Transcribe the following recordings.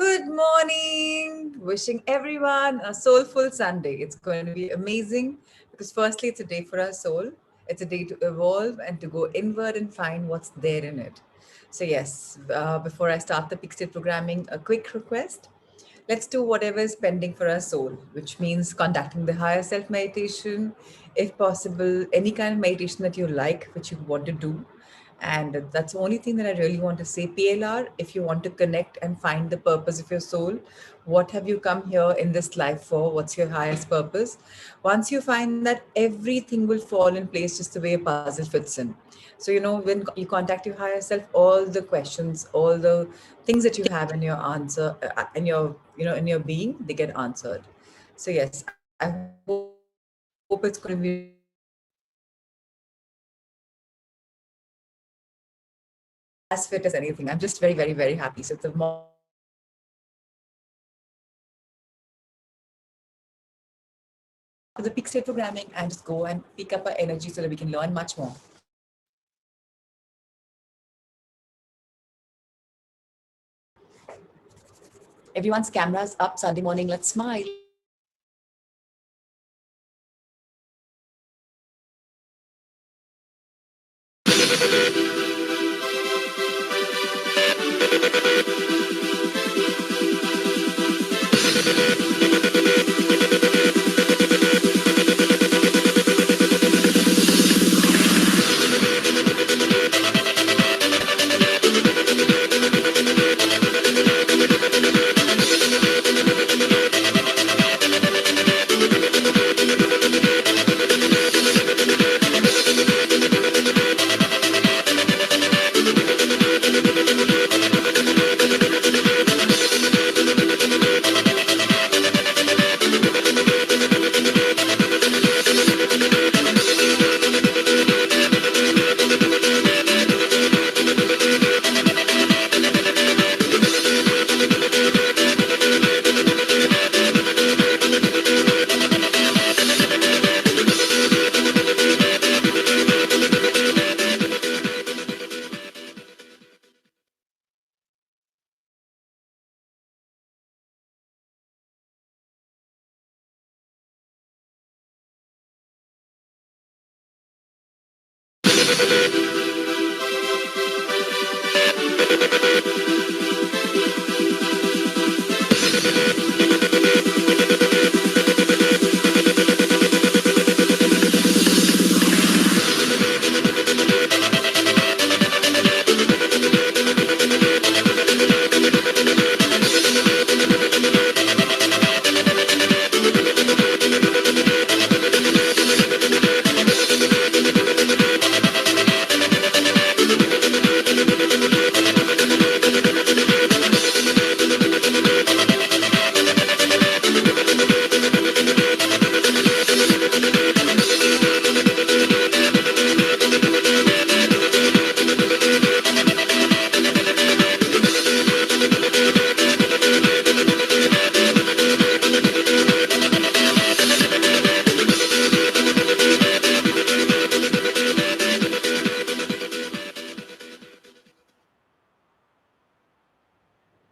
Good morning. Wishing everyone a soulful Sunday. It's going to be amazing because, firstly, it's a day for our soul. It's a day to evolve and to go inward and find what's there in it. So, yes, before I start the Peak State programming, a quick request. Let's do whatever is pending for our soul, which means conducting the higher self meditation, if possible, any kind of meditation that you like, which you want to do. And that's the only thing that I really want to say. PLR, if you want to connect and find the purpose of your soul, what have you come here in this life for? What's your highest purpose? Once you find that, everything will fall in place just the way a puzzle fits in. So, when you contact your higher self, all the questions, all the things that you have in your answer, in your, in your being, they get answered. So, yes, I hope it's going to be really amazing. I'm just very, very, very happy. So, the morning is as fit as anything. I'm just very, very, very happy. So, the morning is going to be amazing. So let's start with the peak state programming and just go and pick up our energy so that we can learn much more. Everyone's cameras up Sunday morning. Let's smile.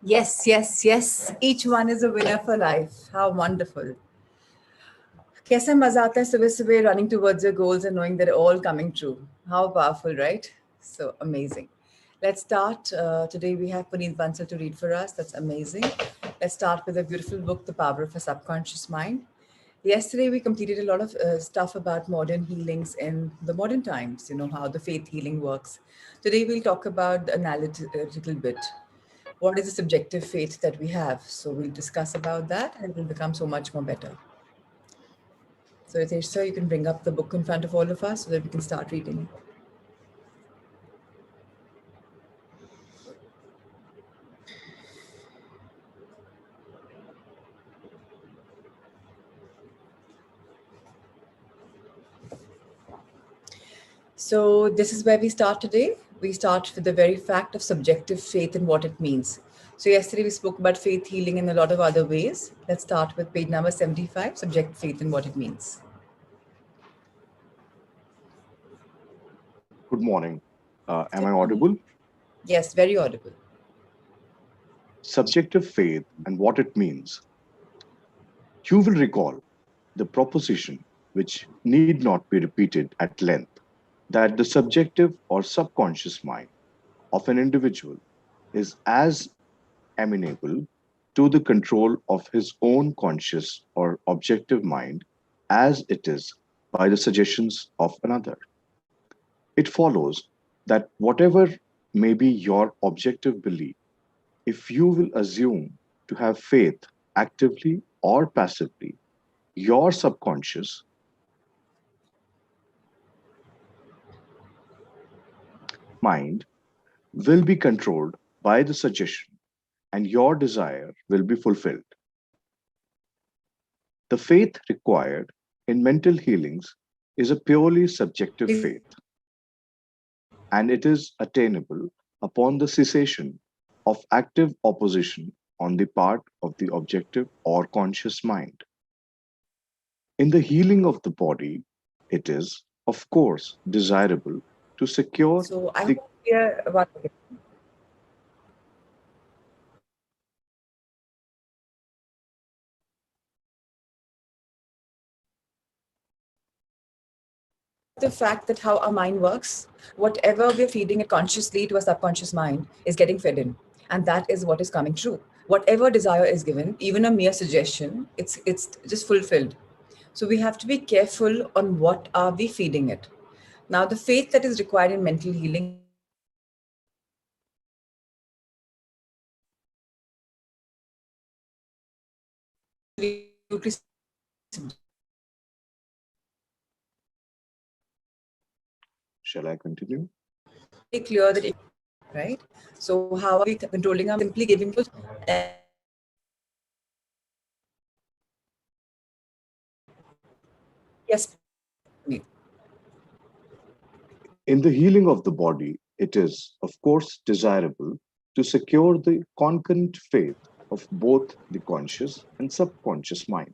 Yes, yes, yes. Each one is a winner for life. How wonderful. कैसा मजा आता है सुबह सुबह running towards your goals and knowing they're all coming true. How powerful, right? So amazing. Let's start. Today we have Puneet Bansal to read for us. That's amazing. Let's start with a beautiful book, The Power of a Subconscious Mind. Yesterday we completed a lot of stuff about modern healings in the modern times, how the faith healing works. Today we'll talk about the analytical bit. What is the subjective faith that we have? So we'll discuss about that and it will become so much more better. So, Ritesh, sir, you can bring up the book in front of all of us so that we can start reading. So, this is where we start today. We start with the very fact of subjective faith and what it means. So, yesterday we spoke about faith healing in a lot of other ways. Let's start with page number 75, subjective faith and what it means. Good morning. Am Good I morning. audible? Yes, very audible. Subjective faith and what it means. You will recall the proposition, which need not be repeated at length, that the subjective or subconscious mind of an individual is as amenable to the control of his own conscious or objective mind as it is by the suggestions of another. It follows that whatever may be your objective belief, if you will assume to have faith actively or passively, your subconscious mind will be controlled by the suggestion and your desire will be fulfilled. The faith required in mental healings is a purely subjective Please. faith, and it is attainable upon the cessation of active opposition on the part of the objective or conscious mind. In the healing of the body, it is, of course, desirable to secure So I hope the we are about the fact that how our mind works, whatever we're feeding it consciously to a subconscious mind is getting fed in. And that is what is coming true. Whatever desire is given, even a mere suggestion, it's just fulfilled. So we have to be careful on what are we feeding it. Now, the faith that is required in mental healing is absolutely shall I continue? clear that, right? So how are we controlling our simply giving those yes. In the healing of the body, it is, of course, desirable to secure the concurrent faith of both the conscious and subconscious mind.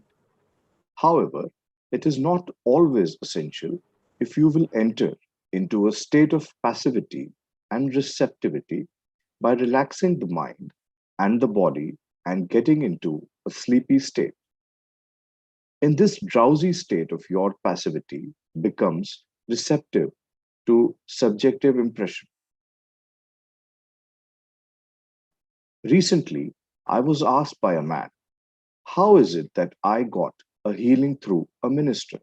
However, it is not always essential if you will enter into a state of passivity and receptivity by relaxing the mind and the body and getting into a sleepy state. In this drowsy state of your passivity becomes receptive to subjective impression. Recently, I was asked by a man, how is it that I got a healing through a minister?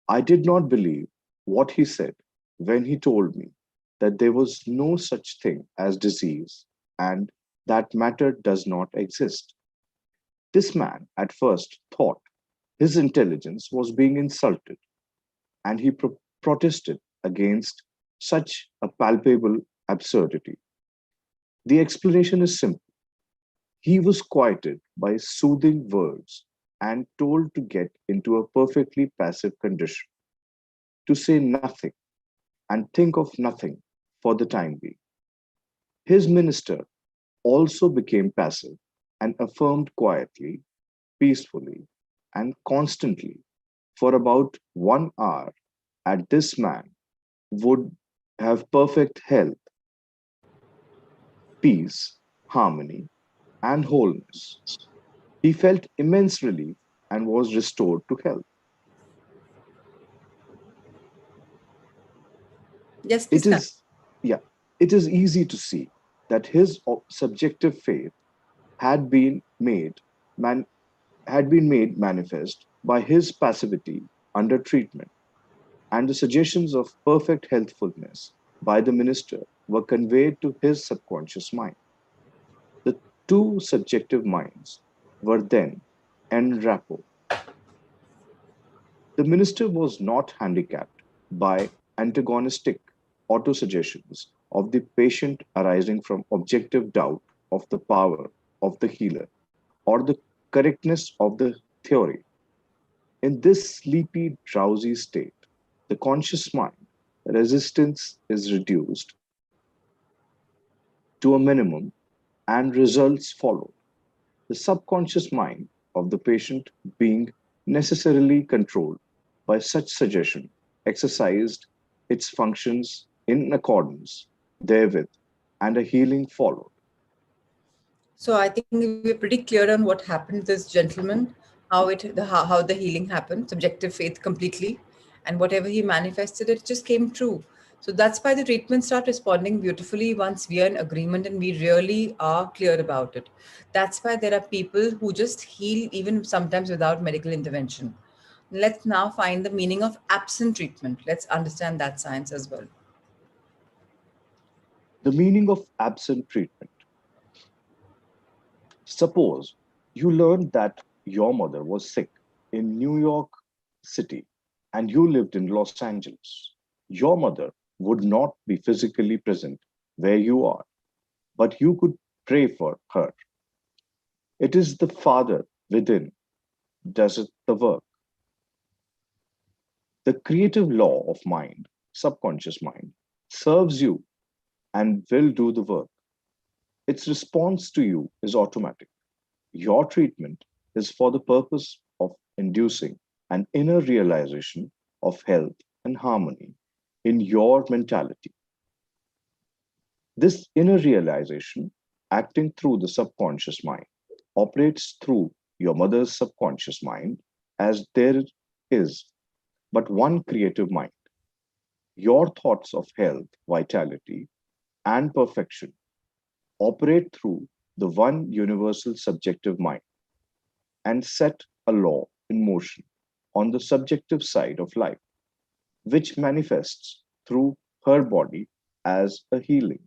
I did not believe what he said when he told me that there was no such thing as disease and that matter does not exist. This man at first thought his intelligence was being insulted and he protested against such a palpable absurdity. The explanation is simple. He was quieted by soothing words and told to get into a perfectly passive condition, to say nothing and think of nothing for the time being. His minister also became passive and affirmed quietly, peacefully, and constantly for about 1 hour at this man would have perfect health, peace, harmony, and wholeness. He felt immense relief and was restored to health. Yes, It please come. is, yeah, it is easy to see that his subjective faith had been made man, had been made manifest by his passivity under treatment, and the suggestions of perfect healthfulness by the minister were conveyed to his subconscious mind. The two subjective minds were then en rapport. The minister was not handicapped by antagonistic autosuggestions of the patient arising from objective doubt of the power of the healer or the correctness of the theory. In this sleepy, drowsy state, the conscious mind resistance is reduced to a minimum and results follow. The subconscious mind of the patient being necessarily controlled by such suggestion exercised its functions in accordance therewith, and a healing followed. So I think we're pretty clear on what happened to this gentleman, how the healing happened, subjective faith completely, and whatever he manifested, it just came true. So that's why the treatments start responding beautifully once we are in agreement and we really are clear about it. That's why there are people who just heal even sometimes without medical intervention. Let's now find the meaning of absent treatment. Let's understand that science as well. The meaning of absent treatment. Suppose you learned that your mother was sick in New York City and you lived in Los Angeles. Your mother would not be physically present where you are, but you could pray for her. It is the Father within does it the work. The creative law of mind, subconscious mind, serves you and will do the work. Its response to you is automatic. Your treatment is for the purpose of inducing an inner realization of health and harmony in your mentality. This inner realization, acting through the subconscious mind, operates through your mother's subconscious mind as there is but one creative mind. Your thoughts of health, vitality, and perfection operate through the one universal subjective mind and set a law in motion on the subjective side of life, which manifests through her body as a healing.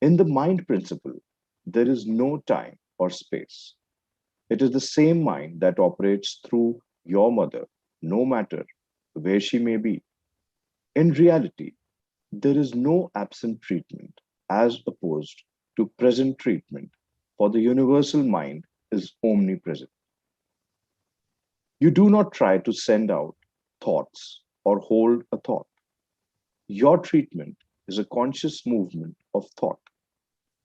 In the mind principle, there is no time or space. It is the same mind that operates through your mother, no matter where she may be. In reality, there is no absent treatment as opposed to present treatment, for the universal mind is omnipresent. You do not try to send out thoughts or hold a thought. Your treatment is a conscious movement of thought.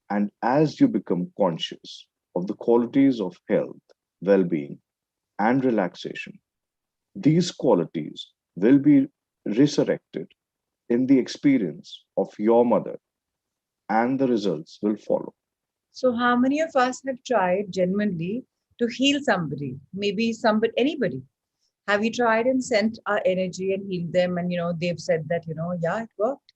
And as you become conscious of the qualities of health, well being, and relaxation, these qualities will be resurrected in the experience of your mother, and the results will follow. So, how many of us have tried genuinely to heal somebody? Maybe somebody, anybody. Have you tried and sent our energy and healed them? And they've said that yeah, it worked.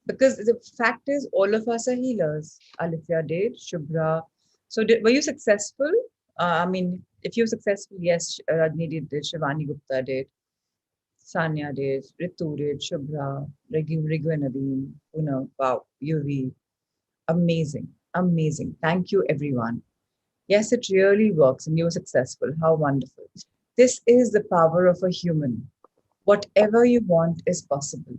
Because the fact is, all of us are healers. Alithya did, Shubhra. So, were you successful? I mean, if you're successful, yes, Rajni did, Shivani Gupta did, Sanya did, Ritu did, Shubhra, Rigu and Naveen, wow, UV. Amazing. Amazing. Thank you, everyone. Yes, it really works and you're successful. How wonderful. This is the power of a human. Whatever you want is possible.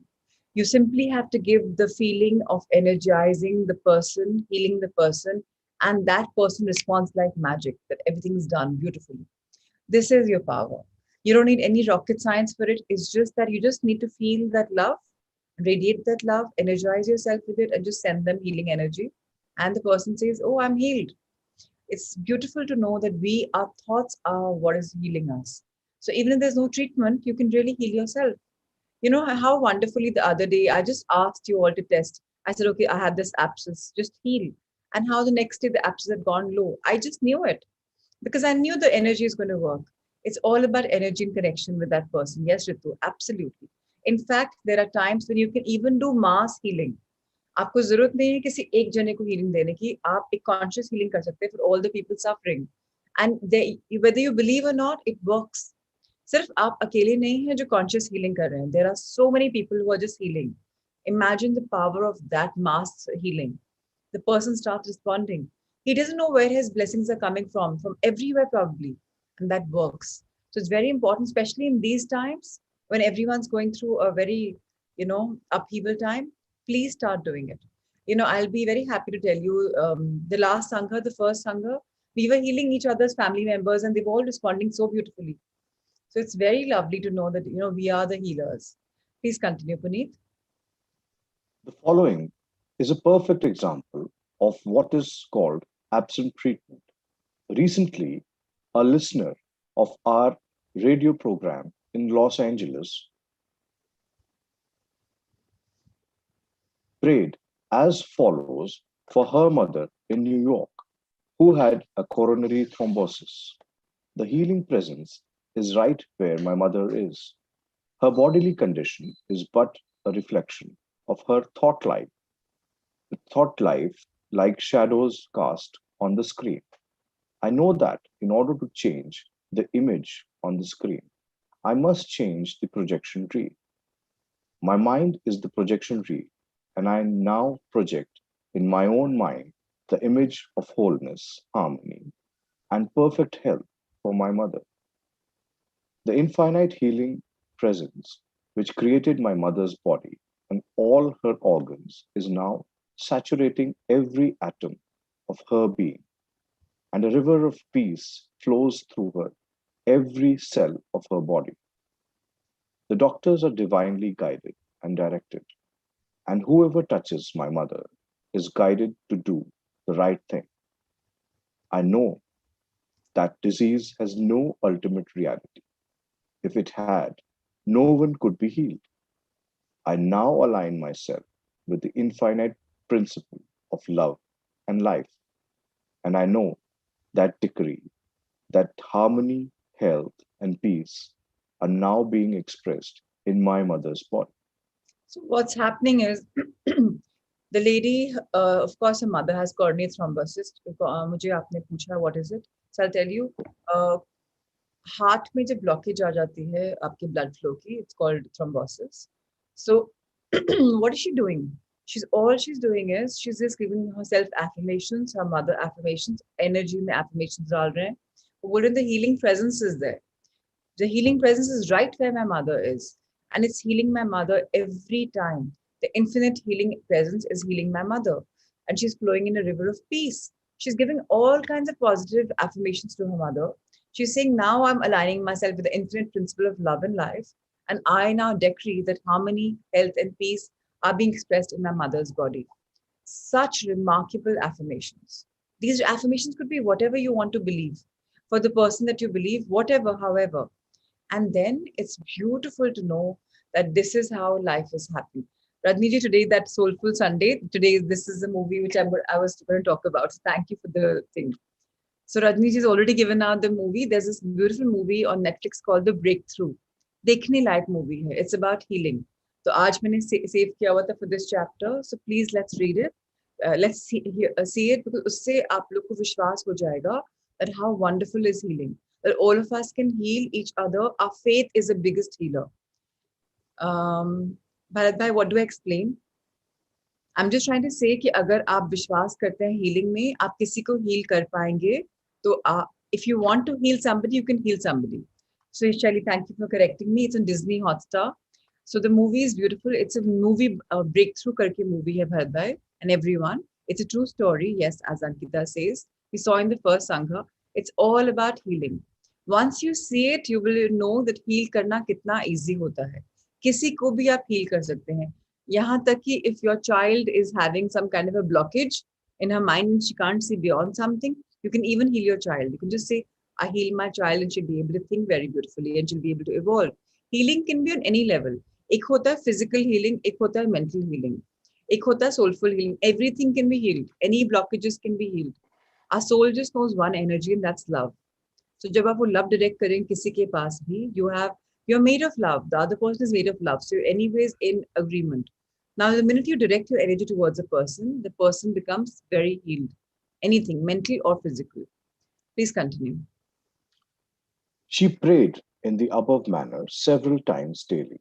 You simply have to give the feeling of energizing the person, healing the person, and that person responds like magic, that everything's done beautifully. This is your power. You don't need any rocket science for it. It's just that you just need to feel that love, radiate that love, energize yourself with it, and just send them healing energy. And the person says, oh, I'm healed. It's beautiful to know that our thoughts are what is healing us. So even if there's no treatment, you can really heal yourself. You know how wonderfully the other day I just asked you all to test. I said, okay, I had this abscess, just heal. And how the next day the abscess had gone low. I just knew it because I knew the energy is going to work. It's all about energy and connection with that person. Yes, Ritu, absolutely. In fact, there are times when you can even do mass healing. आपको जरूरत नहीं है किसी एक जने को healing देने की आप एक कॉन्शियस हीलिंग कर सकते हैं for all the people suffering and whether you believe or not it works सिर्फ आप अकेले नहीं हैं जो कॉन्शियस हीलिंग कर रहे हैं there are so many people who are just healing imagine the power of that mass healing the person starts responding he doesn't know where his blessings are coming from everywhere probably and that works so it's very important especially in these times when everyone's going through a very upheaval time please start doing it. I'll be very happy to tell you the last Sangha, the first Sangha, we were healing each other's family members and they were all responding so beautifully. So it's very lovely to know that, we are the healers. Please continue, Puneet. The following is a perfect example of what is called absent treatment. Recently, a listener of our radio program in Los Angeles prayed as follows for her mother in New York, who had a coronary thrombosis. The healing presence is right where my mother is. Her bodily condition is but a reflection of her thought life, the thought life like shadows cast on the screen. I know that in order to change the image on the screen, I must change the projection reel. My mind is the projection reel, and I now project in my own mind the image of wholeness, harmony, and perfect health for my mother. The infinite healing presence which created my mother's body and all her organs is now saturating every atom of her being, and a river of peace flows through her, every cell of her body. The doctors are divinely guided and directed, and whoever touches my mother is guided to do the right thing. I know that disease has no ultimate reality. If it had, no one could be healed. I now align myself with the infinite principle of love and life, and I know that decree, that harmony, health, and peace are now being expressed in my mother's body. So what's happening is the lady, of course, her mother has coronary thrombosis. मुझे आपने पूछा what is it? So I'll tell you. Heart में जब blockage आ जाती है आपके blood flow की, it's called thrombosis. So what is she doing? She's doing is she's just giving herself affirmations, her mother affirmations, energy में affirmations डाल रहे हैं. Wouldn't the healing presence is there? The healing presence is right where my mother is, and it's healing my mother every time. The infinite healing presence is healing my mother, and she's flowing in a river of peace. She's giving all kinds of positive affirmations to her mother. She's saying, now I'm aligning myself with the infinite principle of love and life, and I now decree that harmony, health, and peace are being expressed in my mother's body. Such remarkable affirmations. These affirmations could be whatever you want to believe, for the person that you believe, whatever, however. And then it's beautiful to know that this is how life is happening. Rajniji, today, that Soulful Sunday, today, this is a movie which I was going to talk about. So thank you for the thing. So Rajniji has already given out the movie. There's this beautiful movie on Netflix called The Breakthrough. देखने लायक movie है. It's about healing. तो आज मैंने save किया हुआ था for this chapter. So please let's read it. Let's see it, because उससे आप लोग को विश्वास हो जाएगा that how wonderful is healing. That all of us can heal each other. Our faith is the biggest healer. Bharat bhai, what do I explain? I'm just trying to say कि अगर आप विश्वास करते हैं healing में, आप किसी को heal कर पाएंगे. तो if you want to heal somebody, you can heal somebody. So Shelly, thank you for correcting me. It's on Disney Hotstar. So the movie is beautiful. It's a movie breakthrough करके movie है Bharat bhai and everyone. It's a true story. Yes, as Ankita says. We saw in the first Sangha. It's all about healing. Once you see it, you will know that heal करना कितना easy होता है. किसी को भी आप heal कर सकते हैं. यहाँ तक कि if your child is having some kind of a blockage in her mind and she can't see beyond something, you can even heal your child. You can just say, I heal my child, and she'll be able to think very beautifully and she'll be able to evolve. Healing can be on any level. एक होता है physical healing, एक होता है mental healing, एक होता है soulful healing. Everything can be healed. Any blockages can be healed. Our soul just knows one energy, and that's love. So जब आप वो love direct करें किसी के पास भी, you're made of love. The other person is made of love. So you're anyways in agreement. Now, the minute you direct your energy towards a person, the person becomes very healed. Anything, mental or physical. Please continue. She prayed in the above manner several times daily,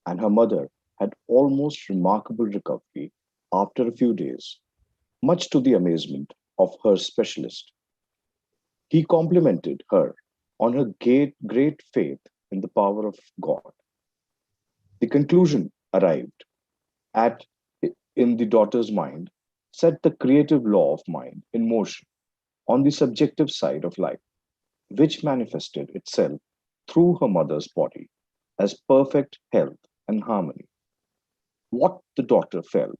and her mother had almost remarkable recovery after a few days, much to the amazement of her specialist. He complimented her on her great faith in the power of God. The conclusion arrived at in the daughter's mind set the creative law of mind in motion on the subjective side of life, which manifested itself through her mother's body as perfect health and harmony. What the daughter felt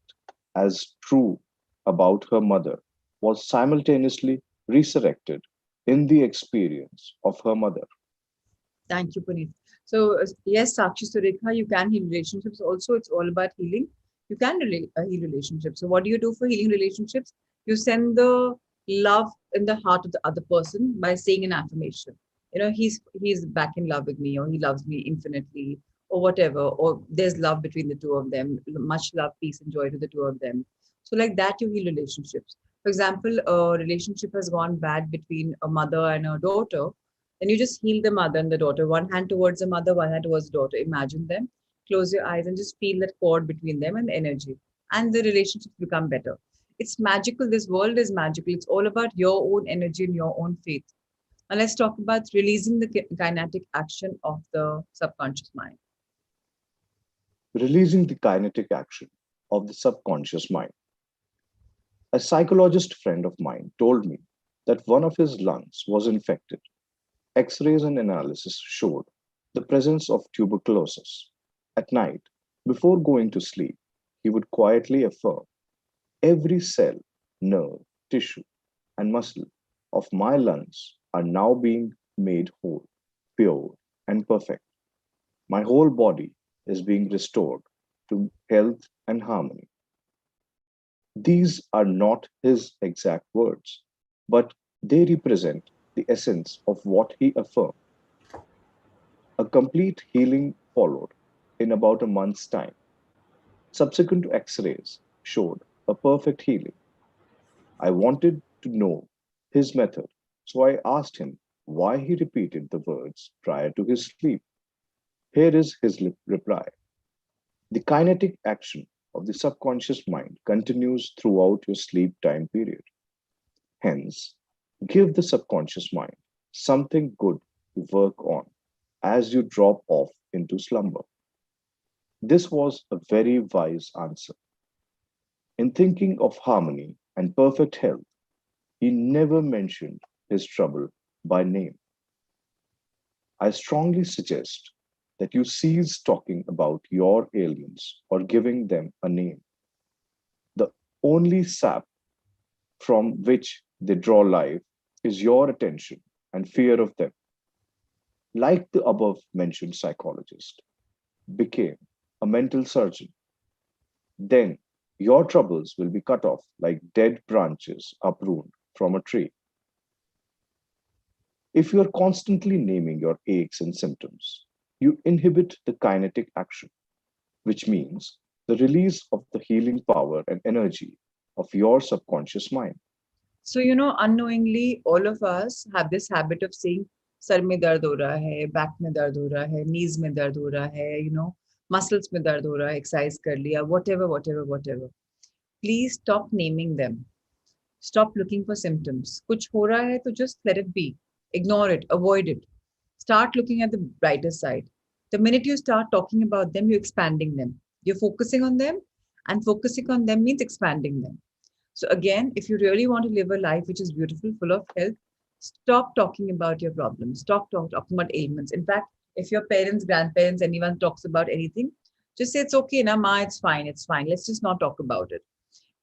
as true about her mother was simultaneously resurrected in the experience of her mother. Thank you, Puneet. So yes, Sakshi Surekha, you can heal relationships also. It's all about healing. you can heal relationships. So what do you do for healing relationships? You send the love in the heart of the other person by saying an affirmation. He's back in love with me, or he loves me infinitely, or whatever, or there's love between the two of them, much love, peace, and joy to the two of them. So like that, you heal relationships. For example, a relationship has gone bad between a mother and a daughter, then you just heal the mother and the daughter. One hand towards the mother, one hand towards the daughter. Imagine them. Close your eyes and just feel that cord between them and the energy. And the relationships become better. It's magical. This world is magical. It's all about your own energy and your own faith. And let's talk about releasing the kinetic action of the subconscious mind. Releasing the kinetic action of the subconscious mind. A psychologist friend of mine told me that one of his lungs was infected. X rays and analysis showed the presence of tuberculosis. At night, before going to sleep, he would quietly affirm, every cell, nerve, tissue, and muscle of my lungs are now being made whole, pure, and perfect. My whole body is being restored to health and harmony. These are not his exact words, but they represent the essence of what he affirmed. A complete healing followed in about a month's time. Subsequent x rays showed a perfect healing. I wanted to know his method, so I asked him why he repeated the words prior to his sleep. Here is his reply. The kinetic action of the subconscious mind continues throughout your sleep time period. Hence, give the subconscious mind something good to work on as you drop off into slumber. This was a very wise answer. In thinking of harmony and perfect health, he never mentioned his trouble by name. I strongly suggest that you cease talking about your aliens or giving them a name. The only sap from which they draw life is your attention and fear of them. Like the above mentioned psychologist became a mental surgeon, then your troubles will be cut off like dead branches uprooted from a tree. If you are constantly naming your aches and symptoms, you inhibit the kinetic action, which means the release of the healing power and energy of your subconscious mind. So, unknowingly, all of us have this habit of saying, sar mein dard ho raha hai, back mein dard ho raha hai, knees mein dard ho raha hai, muscles mein dard ho raha hai, exercise kar liya, whatever, whatever, whatever. Please stop naming them. Stop looking for symptoms. Kuch ho raha hai, to just let it be. Ignore it, avoid it. Start looking at the brighter side. The minute you start talking about them, you're expanding them. You're focusing on them, and focusing on them means expanding them. So again, if you really want to live a life which is beautiful, full of health, stop talking about your problems. Stop talking about ailments. In fact, if your parents, grandparents, anyone talks about anything, just say it's okay, na ma, it's fine, it's fine. Let's just not talk about it.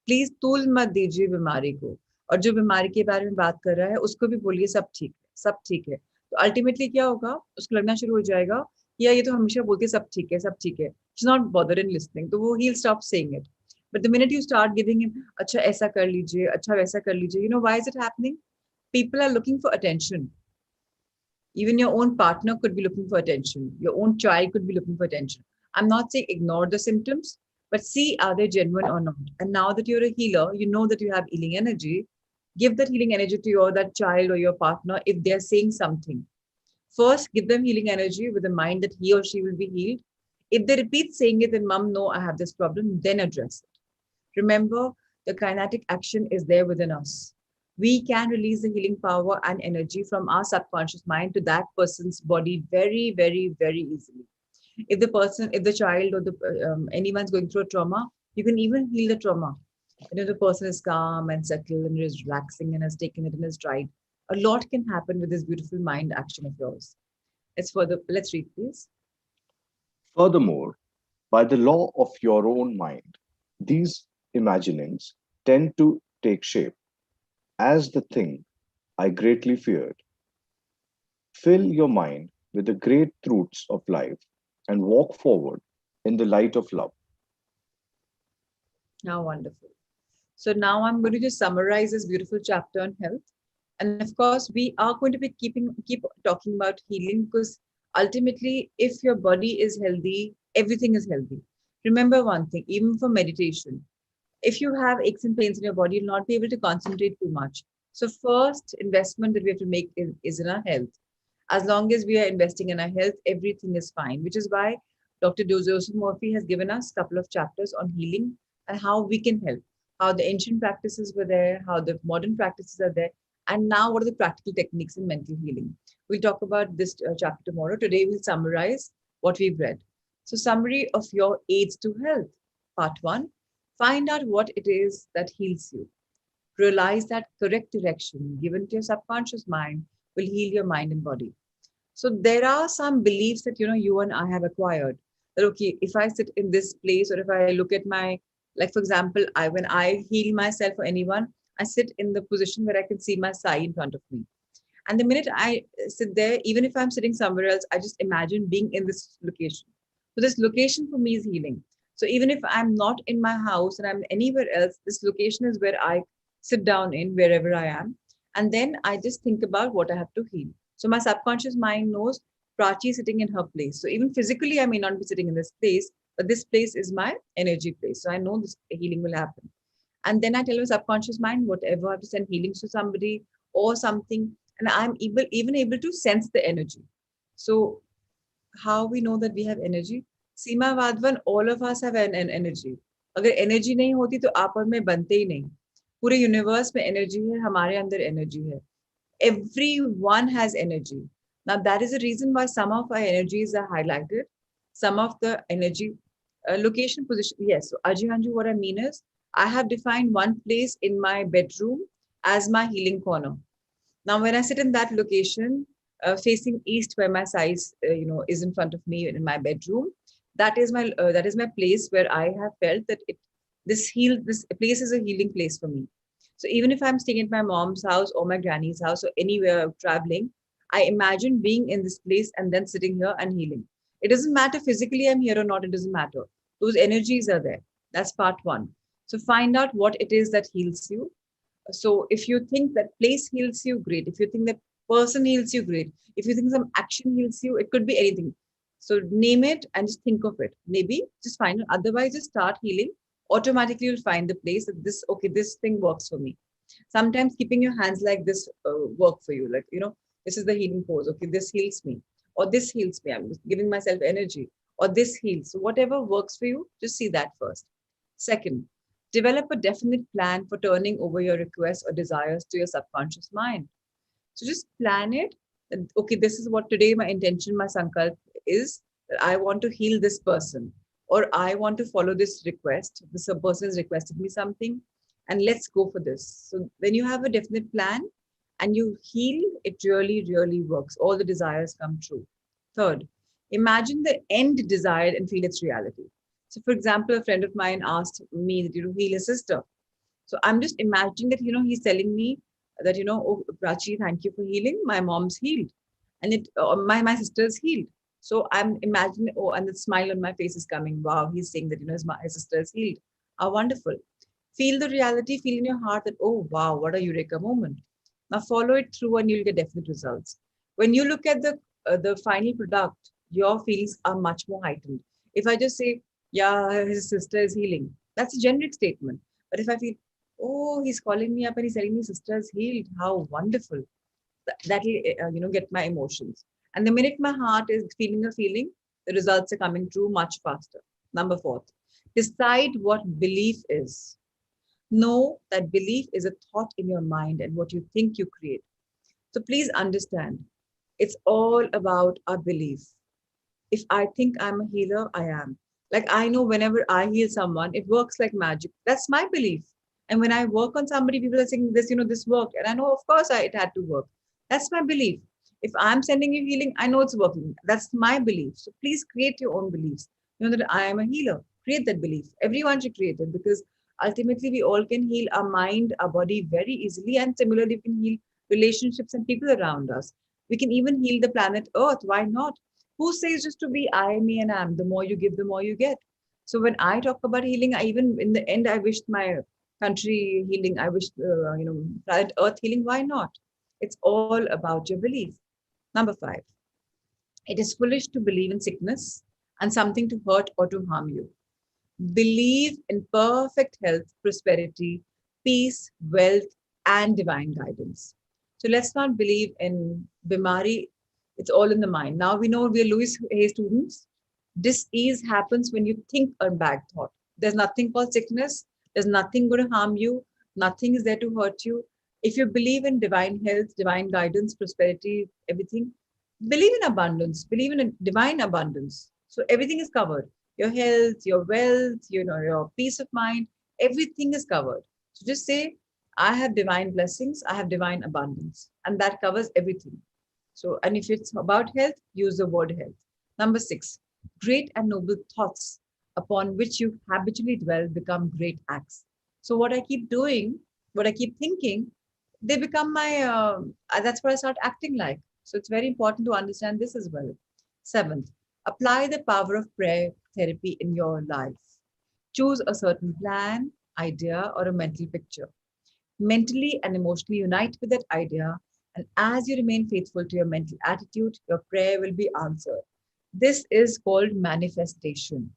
Please तूल मत दीजिए बीमारी को, और जो बीमारी के बारे में बात कर रहा है उसको भी बोलिए सब ठीक है, सब ठीक है. तो अल्टीमेटली क्या होगा, उसको लगना शुरू हो जाएगा या ये तो हमेशा बोलती है सब ठीक है, सब ठीक है. She not bother in listening, तो वो ही stop saying it. But the minute you start giving him, अच्छा ऐसा कर लीजिए, अच्छा वैसा कर लीजिए, why is it happening? People are looking for attention. Even your own partner could be looking for attention. Your own child could be looking for attention. I'm not saying ignore the symptoms, but see are they genuine or not. And now that you're a healer, you know that you have healing energy. Give that healing energy to your that child or your partner if they're saying something. First, give them healing energy with the mind that he or she will be healed. If they repeat saying it, then mom, no, I have this problem, then address it. Remember, the kinetic action is there within us. We can release the healing power and energy from our subconscious mind to that person's body very, very, very easily. If the child or the anyone's going through a trauma, you can even heal the trauma. The person is calm and settled and is relaxing and has taken it in his stride. A lot can happen with this beautiful mind action of yours. Let's read, please. Furthermore, by the law of your own mind, these imaginings tend to take shape as the thing I greatly feared. Fill your mind with the great truths of life and walk forward in the light of love. How wonderful. So now I'm going to just summarize this beautiful chapter on health. And of course, we are going to be keep talking about healing because ultimately, if your body is healthy, everything is healthy. Remember one thing, even for meditation, if you have aches and pains in your body, you'll not be able to concentrate too much. So, first investment that we have to make is in our health. As long as we are investing in our health, everything is fine, which is why Dr. Joseph Murphy has given us a couple of chapters on healing and how we can help, how the ancient practices were there, how the modern practices are there, and now what are the practical techniques in mental healing. We'll talk about this chapter tomorrow. Today, we'll summarize what we've read. So, summary of your aids to health. Part one, find out what it is that heals you. Realize that correct direction given to your subconscious mind will heal your mind and body. So there are some beliefs that you and I have acquired. That okay, if I sit in this place or if I look at my, like for example, I when I heal myself or anyone, I sit in the position where I can see my sai in front of me. And the minute I sit there, even if I'm sitting somewhere else, I just imagine being in this location. So this location for me is healing. So even if I'm not in my house and I'm anywhere else, this location is where I sit down in wherever I am. And then I just think about what I have to heal. So my subconscious mind knows Prachi is sitting in her place. So even physically, I may not be sitting in this place, but this place is my energy place. So I know this healing will happen. And then I tell my subconscious mind, whatever I have to send healings to somebody or something, and I'm even able to sense the energy. So how we know that we have energy? Seema Vadvan, all of us have an energy. अगर energy नहीं होती तो आप और मैं बनते ही नहीं. पूरे यूनिवर्स में एनर्जी है, हमारे अंदर एनर्जी है. Everyone has energy. Now that is the reason why some of our energies are highlighted. Some of the energy location position. Yes. So Ajihanju, what I mean is I have defined one place in my bedroom as my healing corner. Now, when I sit in that location, facing east, where my size, is in front of me in my bedroom, that is my place where I have felt that this place is a healing place for me. So even if I'm staying at my mom's house or my granny's house or anywhere traveling, I imagine being in this place and then sitting here and healing. It doesn't matter physically I'm here or not. It doesn't matter. Those energies are there. That's part one. So find out what it is that heals you. So if you think that place heals you, great. If you think that person heals you, great. If you think some action heals you, it could be anything. So name it and just think of it. Maybe just find it. Otherwise, just start healing. Automatically, you'll find the place that this thing works for me. Sometimes keeping your hands like this work for you. Like, this is the healing pose. Okay, this heals me. Or this heals me. I'm just giving myself energy. Or this heals. So whatever works for you, just see that first. Second, develop a definite plan for turning over your requests or desires to your subconscious mind. So just plan it. Okay, this is what today my intention, my sankalp is that I want to heal this person or I want to follow this request. This person has requested me something and let's go for this. So when you have a definite plan and you heal, it really, really works. All the desires come true. Third, imagine the end desired and feel its reality. So, for example, a friend of mine asked me that, heal his sister. So I'm just imagining that, he's telling me that, oh, Prachi, thank you for healing. My mom's healed. And my sister's healed. So I'm imagining, oh, and the smile on my face is coming. Wow, he's saying that, his sister is healed. How wonderful. Feel the reality, feel in your heart that, oh, wow, what a eureka moment. Now follow it through and you'll get definite results. When you look at the final product, your feelings are much more heightened. If I just say, yeah, his sister is healing, that's a generic statement. But if I feel, oh, he's calling me up and he's telling me sister is healed, how wonderful. That will, get my emotions. And the minute my heart is feeling a feeling, the results are coming true much faster. Number fourth, decide what belief is. Know that belief is a thought in your mind and what you think you create. So please understand, it's all about our belief. If I think I'm a healer, I am. Like I know whenever I heal someone, it works like magic. That's my belief. And when I work on somebody, people are saying this, this worked. And I know, of course, it had to work. That's my belief. If I'm sending you healing, I know it's working. That's my belief. So please create your own beliefs. You know that I am a healer. Create that belief. Everyone should create it because ultimately we all can heal our mind, our body very easily. And similarly, we can heal relationships and people around us. We can even heal the planet Earth. Why not? Who says just to be I, me, and am? The more you give, the more you get. So when I talk about healing, I even in the end, I wished my country healing. I wished, planet Earth healing. Why not? It's all about your belief. Number five, it is foolish to believe in sickness and something to hurt or to harm you. Believe in perfect health, prosperity, peace, wealth, and divine guidance. So let's not believe in bimari. It's all in the mind. Now we know we are Louis Hay students. Disease happens when you think a bad thought. There's nothing called sickness. There's nothing going to harm you. Nothing is there to hurt you. If you believe in divine health, divine guidance, prosperity, everything, believe in abundance. Believe in a divine abundance. So everything is covered. Your health, your wealth, your peace of mind, everything is covered. So just say, I have divine blessings, I have divine abundance, and that covers everything. So, and if it's about health, use the word health. Number six, great and noble thoughts upon which you habitually dwell become great acts. So, what I keep doing, what I keep thinking, they become that's what I start acting like. So, it's very important to understand this as well. Seventh, apply the power of prayer therapy in your life. Choose a certain plan, idea, or a mental picture. Mentally and emotionally unite with that idea, and as you remain faithful to your mental attitude, your prayer will be answered. This is called manifestation.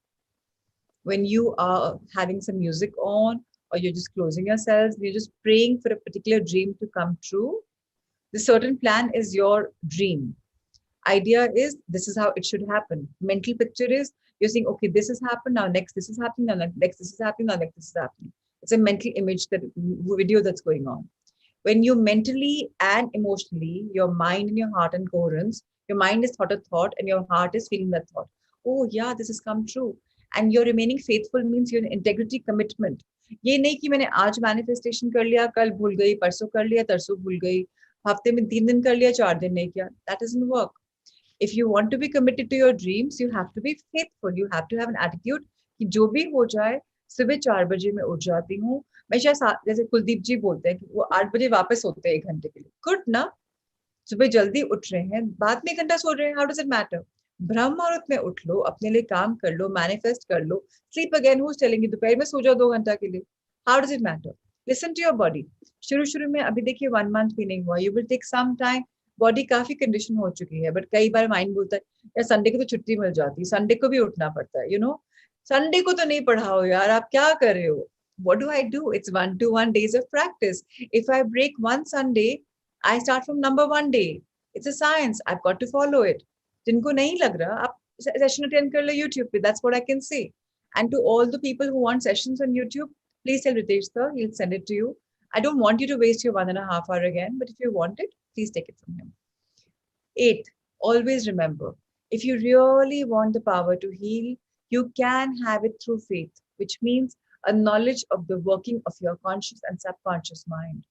When you are having some music on, or you're just closing yourselves, you're just praying for a particular dream to come true. The certain plan is your dream. Idea is this is how it should happen. Mental picture is you're saying, okay, this has happened, now next this is happening, now next this is happening, now next this is happening. It's a mental image, that video that's going on. When you mentally and emotionally, your mind and your heart in coherence, your mind is thought a thought and your heart is feeling that thought. Oh yeah, this has come true. And you're remaining faithful means your integrity commitment. ये नहीं कि मैंने आज manifestation कर लिया, कल भूल गई, परसों कर लिया, तरसों भूल गई, हफ्ते में 3 दिन कर लिया, 4 दिन नहीं किया. That doesn't work. If you want to be committed to your dreams, you have to be faithful. You have to have an attitude कि जो भी हो जाए, सुबह 4 बजे मैं उठ जाती हूँ. मैं शायद जैसे कुलदीप जी बोलते हैं कि वो 8 बजे वापस सोते हैं 1 घंटे के लिए. गुड ना, सुबह जल्दी उठ रहे हैं, बाद में 1 घंटा सो रहे हैं, हाउ डज इट मैटर? ब्रह्म मुहूर्त में उठ लो, अपने लिए काम कर लो, मैनिफेस्ट कर लो. Sleep again, who is telling you दोपहर में सो जाओ 2 घंटा के लिए? How does it matter? Listen to your body. शुरू शुरू में अभी देखिए 1 मंथ भी नहीं हुआ, you will take some time. Body काफी कंडीशन हो चुकी है, बट कई बार माइंड बोलता है यार संडे को तो छुट्टी मिल जाती है, संडे को भी उठना पड़ता है, संडे को तो नहीं पढ़ाओ यार, आप क्या कर रहे हो? What do I do? It's 1 to 1 days of practice. If I break one Sunday, I start from number 1 day. It's a science. I've got to follow it. जिनको नहीं लग रहा, आप session attend कर लो YouTube पे. That's what I can say. And to all the people who want sessions on YouTube, please tell Ritesh sir, he'll send it to you. I don't want you to waste your 1.5 hour again, but if you want it, please take it from him. 8. Always remember, if you really want the power to heal, you can have it through faith, which means a knowledge of the working of your conscious and subconscious mind.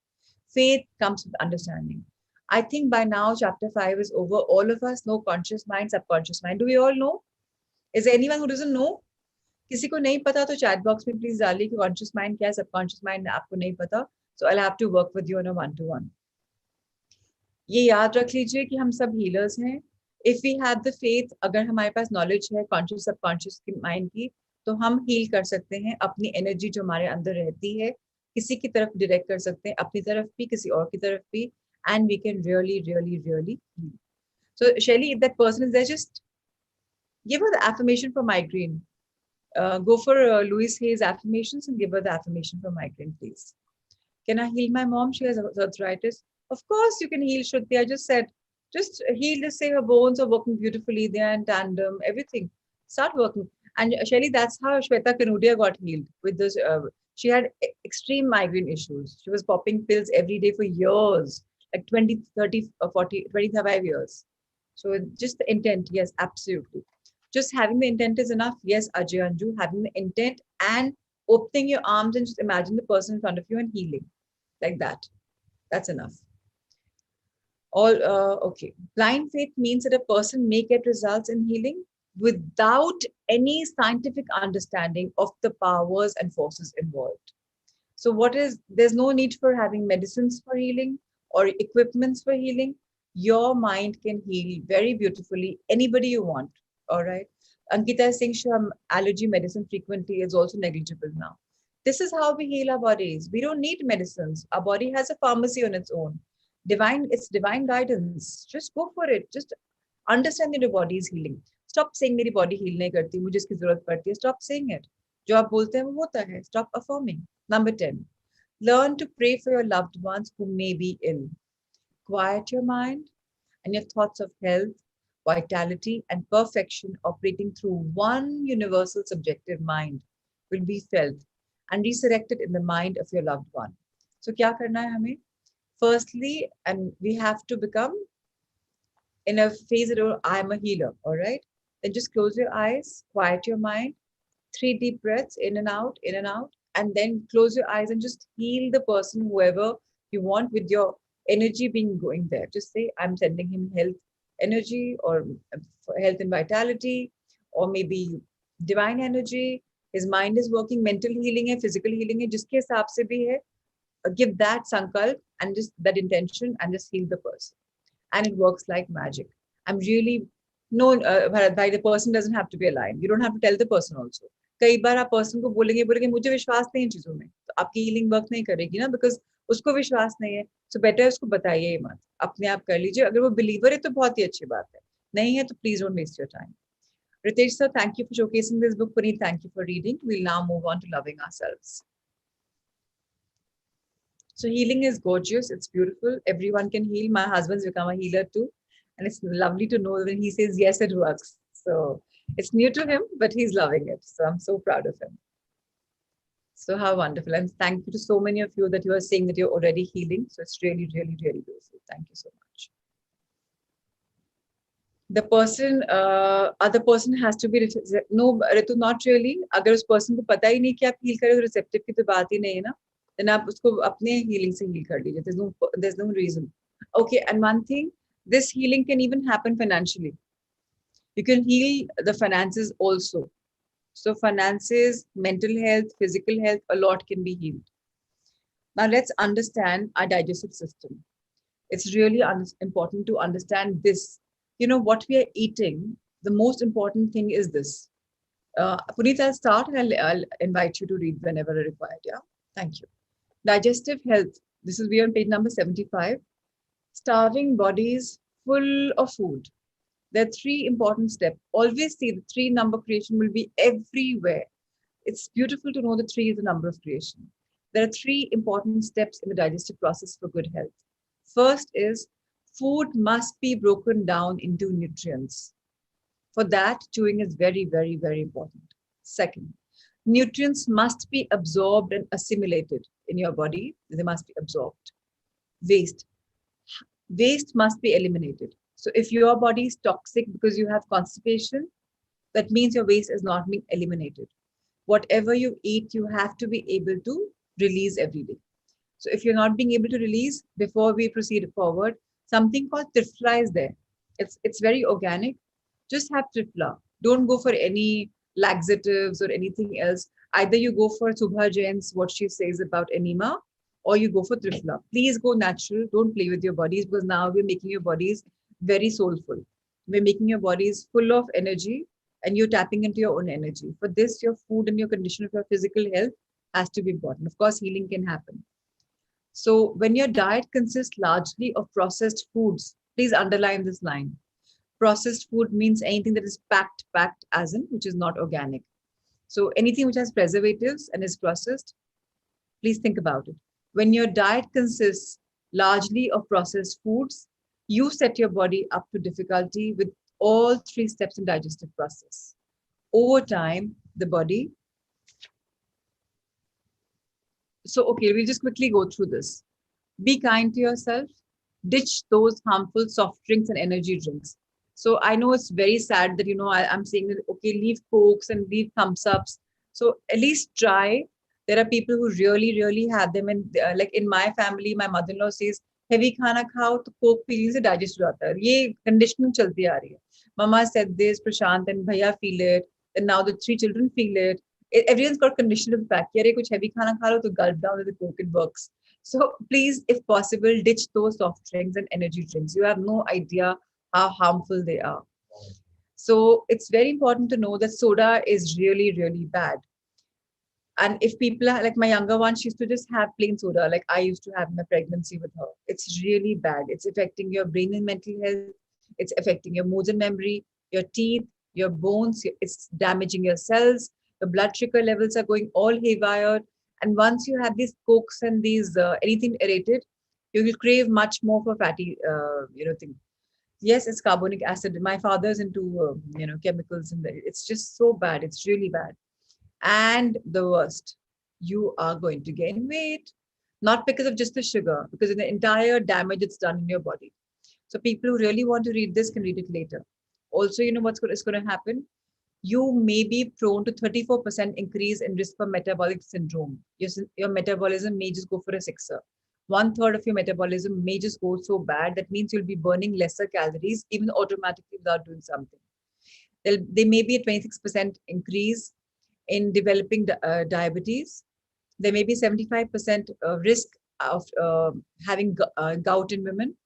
Faith comes with understanding. I think by now chapter 5 is over. All of us know conscious mind, subconscious mind. Do we all know? Is there anyone who doesn't know? किसी को नहीं पता तो chat box में please डालिए कि conscious mind क्या है, सबकॉन्शियस माइंड आपको नहीं पता. So I have to work with you on a 1-to-1. ये याद रख लीजिए कि हम सब हीलर्स हैं. If we have the faith, अगर हमारे पास नॉलेज है कॉन्शियस सबकॉन्शियस की माइंड की, तो हम हील कर सकते हैं अपनी एनर्जी जो हमारे अंदर रहती है, किसी की तरफ डायरेक्ट कर सकते हैं, अपनी तरफ भी, किसी और की तरफ भी, and we can really really really heal. So Shelly, if that person is there, just give her the affirmation for migraine. Go for Louise Hay's affirmations and give her the affirmation for migraine, please. Can I heal my mom? She has arthritis. Of course you can heal, Shruti. I just said, just heal, just say her bones are working beautifully. They are in tandem, everything. Start working. And Shelly, that's how Shweta Kanudia got healed with this. She had extreme migraine issues. She was popping pills every day for years, like 20, 30, 40, 25 years. So just the intent, yes, absolutely. Just having the intent is enough. Yes, Ajay Anju, having the intent and opening your arms and just imagine the person in front of you and healing like that. That's enough. Okay. Blind faith means that a person may get results in healing without any scientific understanding of the powers and forces involved. So there's no need for having medicines for healing or equipments for healing. Your mind can heal very beautifully anybody you want. All right. Ankita is saying allergy medicine frequently is also negligible now. This is how we heal our bodies. We don't need medicines. Our body has a pharmacy on its own. It's divine guidance. Just go for it. Just understand that your body is healing. Stop saying मेरी body heal नहीं करती, मुझे इसकी जरूरत पड़ती है. Stop saying it. जो आप बोलते हैं वो होता है. Stop affirming. Number 10. Learn to pray for your loved ones who may be ill. Quiet your mind and your thoughts of health, vitality, and perfection operating through one universal subjective mind will be felt and resurrected in the mind of your loved one. So, क्या करना है हमें? Firstly, and we have to become in a phase where I'm a healer, all right? Then just close your eyes, quiet your mind, 3 deep breaths in and out, and then close your eyes and just heal the person, whoever you want, with your energy being going there. Just say, I'm sending him health energy or health and vitality, or maybe divine energy. His mind is working, mental healing hai, physical healing hai, jiske hisab se bhi hai. Give that sankalp and just that intention and just heal the person. And it works like magic. I'm really, no, Bharat, the person doesn't have to be aligned. You don't have to tell the person also. कई बार आप person को बोलेंगे मुझे विश्वास नहीं इन चीजों में, तो आपकी हीलिंग वर्क नहीं करेगी ना, बिकॉज उसको विश्वास नहीं है. सो बेटर उसको बताइए मत, अपने आप कर लीजिए. अगर वो बिलीवर है तो बहुत ही अच्छी बात है, नहीं है तो please don't waste your time. Ritesh sir, thank you for showcasing this book. Puneet, thank you for reading. We'll now move on to loving ourselves. So healing is gorgeous. It's beautiful. Everyone can heal. My husband's become a healer too. And it's lovely to know when he says, yes, it works. So it's new to him, but he's loving it. So I'm so proud of him. So how wonderful. And thank you to so many of you that you are saying that you're already healing. So it's really, really, really beautiful. Thank you so much. The person, other person has to be, no, Ritu, not really. अगर उस person को पता ही नहीं कि आप heal करें तो receptive की तो बात ही नहीं है ना. Then आप उसको अपने healing से heal कर लीजिए. There's no reason. Okay, and one thing, this healing can even happen financially. You can heal the finances also. So finances, mental health, physical health, a lot can be healed. Now let's understand our digestive system. It's really important to understand this. You know, what we are eating, the most important thing is this. Puneet, I'll start and I'll invite you to read whenever required. Yeah, thank you. Digestive health. This will be on page number 75. Starving bodies full of food. There are 3 important steps. Always see the 3 number creation will be everywhere. It's beautiful to know the 3 is the number of creation. There are 3 important steps in the digestive process for good health. First is food must be broken down into nutrients. For that, chewing is very, very, very important. Second, nutrients must be absorbed and assimilated in your body. They must be absorbed. Waste must be eliminated. So if your body is toxic because you have constipation, that means your waste is not being eliminated. Whatever you eat, you have to be able to release every day. So if you're not being able to release, before we proceed forward, something called triphala is there. It's very organic. Just have triphala. Don't go for any laxatives or anything else. Either you go for Subha Jain's, what she says about enema, or you go for triphala. Please go natural. Don't play with your bodies, because now we're making your bodies very soulful. We're making your bodies full of energy, and you're tapping into your own energy. For this, your food and your condition of your physical health has to be important. Of course, healing can happen. So when your diet consists largely of processed foods, please underline this line. Processed food means anything that is packed as in, which is not organic. So anything which has preservatives and is processed, please think about it. When your diet consists largely of processed foods, you set your body up to difficulty with all 3 steps in digestive process. Over time, the body. So, okay, we'll just quickly go through this. Be kind to yourself. Ditch those harmful soft drinks and energy drinks. So I know it's very sad that, I'm saying that, okay, leave Cokes and leave thumbs ups. So at least try. There are people who really, really have them. And like in my family, my mother-in-law says, heavy khana khao, to Coke feeling se digest ho jata hai. Ye conditioning chalti aa rahi hai. Mama said this, Prashant and Bhaiya feel it. And now the 3 children feel it. Everyone's got conditioned to the fact, yare kuch heavy khana kha lo, to gulp down with the Coke, it works. So please, if possible, ditch those soft drinks and energy drinks. You have no idea how harmful they are. So it's very important to know that soda is really, really bad. And if people are like my younger one, she used to just have plain soda, like I used to have in my pregnancy with her. It's really bad. It's affecting your brain and mental health. It's affecting your moods and memory, your teeth, your bones. It's damaging your cells. The blood sugar levels are going all haywire. And once you have these cokes and these anything aerated, you will crave much more for fatty, thing. Yes, it's carbonic acid. My father's into, chemicals, and it's just so bad. It's really bad. And the worst, you are going to gain weight, not because of just the sugar, because of the entire damage it's done in your body. So people who really want to read this can read it later. Also, you know is going to happen? You may be prone to 34% increase in risk for metabolic syndrome. Your metabolism may just go for a sixer. One third of your metabolism may just go so bad. That means you'll be burning lesser calories, even automatically without doing something. There may be a 26% increase in developing diabetes. There may be 75% risk of having gout in women.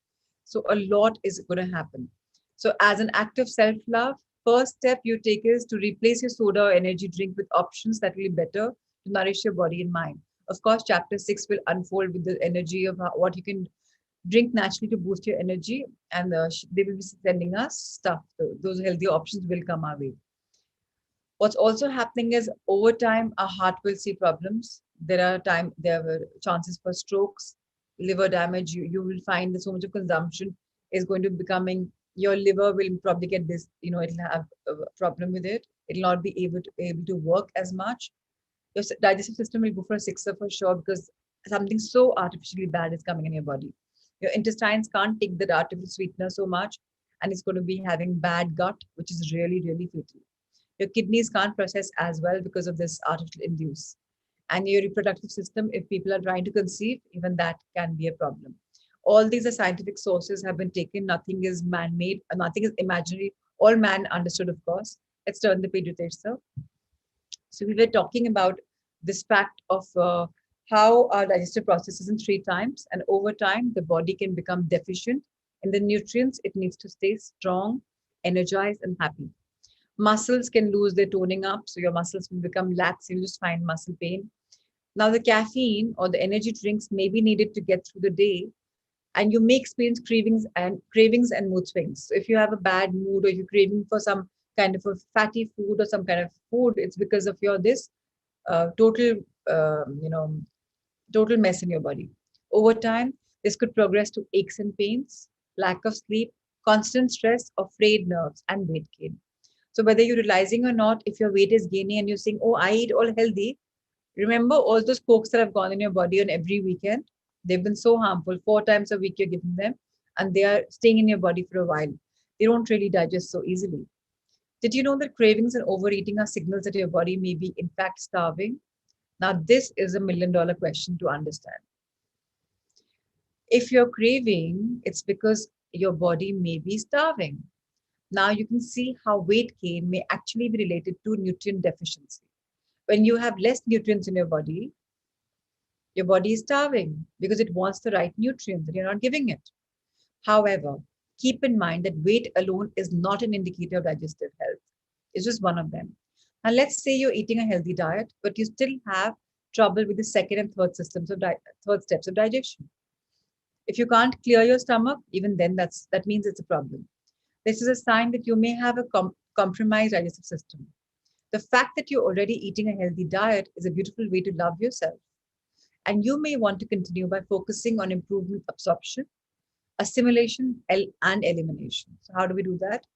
So a lot is going to happen. So as an act of self-love, first step you take is to replace your soda or energy drink with options that will be better to nourish your body and mind. Of course, chapter 6 will unfold with the energy of what you can drink naturally to boost your energy, and they will be sending us stuff. So those healthy options will come our way. What's also happening is over time, our heart will see problems. There are chances for strokes, liver damage. You will find that so much of consumption is going to becoming, your liver will probably get this, it'll have a problem with it. It'll not be able to work as much. Your digestive system will go for a sixer for sure, because something so artificially bad is coming in your body. Your intestines can't take that artificial sweetener so much, and it's going to be having bad gut, which is really, really fatal. Your kidneys can't process as well because of this artificial induce. And your reproductive system, if people are trying to conceive, even that can be a problem. All these are scientific sources have been taken. Nothing is man-made, nothing is imaginary. All man understood, of course. Let's turn the page, Ritesh, sir. So we were talking about this fact of how our digestive process is in three times, and over time, the body can become deficient in the nutrients it needs to stay strong, energized, and happy. Muscles can lose their toning up, so your muscles will become lax. You'll just find muscle pain. Now, the caffeine or the energy drinks may be needed to get through the day, and you may experience cravings and mood swings. So if you have a bad mood, or you're craving for some kind of a fatty food or some kind of food, it's because of your this total, total mess in your body. Over time, this could progress to aches and pains, lack of sleep, constant stress, or frayed nerves, and weight gain. So whether you're realizing or not, if your weight is gaining and you're saying, "Oh, I eat all healthy," remember all those cokes that have gone in your body on every weekend. They've been so harmful. 4 times a week you're giving them, and they are staying in your body for a while. They don't really digest so easily. Did you know that cravings and overeating are signals that your body may be in fact starving? Now, this is a $1 million question to understand. If you're craving, it's because your body may be starving. Now you can see how weight gain may actually be related to nutrient deficiency. When you have less nutrients in your body is starving because it wants the right nutrients and you're not giving it. However, keep in mind that weight alone is not an indicator of digestive health. It's just one of them. And let's say you're eating a healthy diet, but you still have trouble with the second and third steps of digestion. If you can't clear your stomach, even then that means it's a problem. This is a sign that you may have a compromised digestive system. The fact that you're already eating a healthy diet is a beautiful way to love yourself. And you may want to continue by focusing on improving absorption, assimilation, and elimination. So, how do we do that?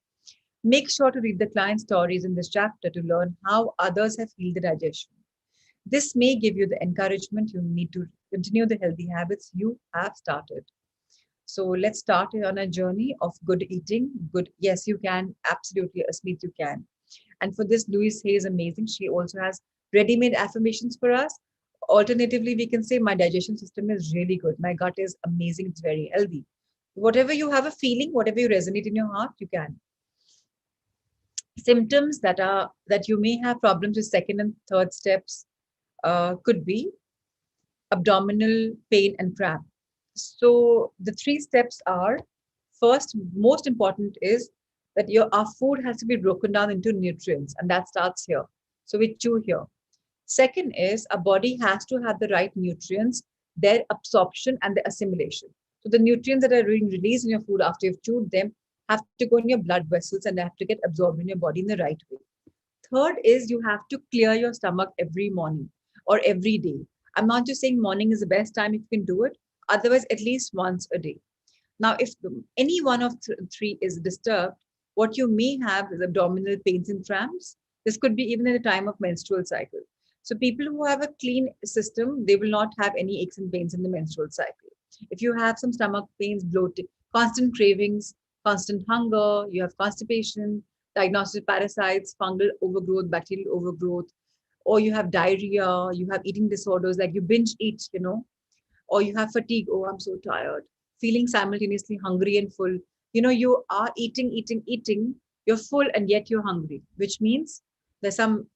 Make sure to read the client stories in this chapter to learn how others have healed the digestion. This may give you the encouragement you need to continue the healthy habits you have started. So let's start on a journey of good eating. Good, yes, you can. Absolutely, Asmeet, you can. And for this, Louise Hay is amazing. She also has ready-made affirmations for us. Alternatively, we can say my digestion system is really good. My gut is amazing. It's very healthy. Whatever you have a feeling, whatever you resonate in your heart, you can. Symptoms that you may have problems with second and third steps could be abdominal pain and cramp. So the three steps are, first, most important is that our food has to be broken down into nutrients, and that starts here. So we chew here. Second is our body has to have the right nutrients, their absorption and their assimilation. So the nutrients that are being released in your food after you've chewed them have to go in your blood vessels and they have to get absorbed in your body in the right way. Third is you have to clear your stomach every morning or every day. I'm not just saying morning is the best time if you can do it, otherwise, at least once a day. Now, if any one of three is disturbed, what you may have is abdominal pains and cramps. This could be even at the time of menstrual cycle. So, people who have a clean system, they will not have any aches and pains in the menstrual cycle. If you have some stomach pains, bloating, constant cravings, constant hunger, you have constipation, diagnostic parasites, fungal overgrowth, bacterial overgrowth, or you have diarrhea, you have eating disorders like you binge eat, or you have fatigue. Oh, I'm so tired. Feeling simultaneously hungry and full. You are eating. You're full and yet you're hungry, which means there's some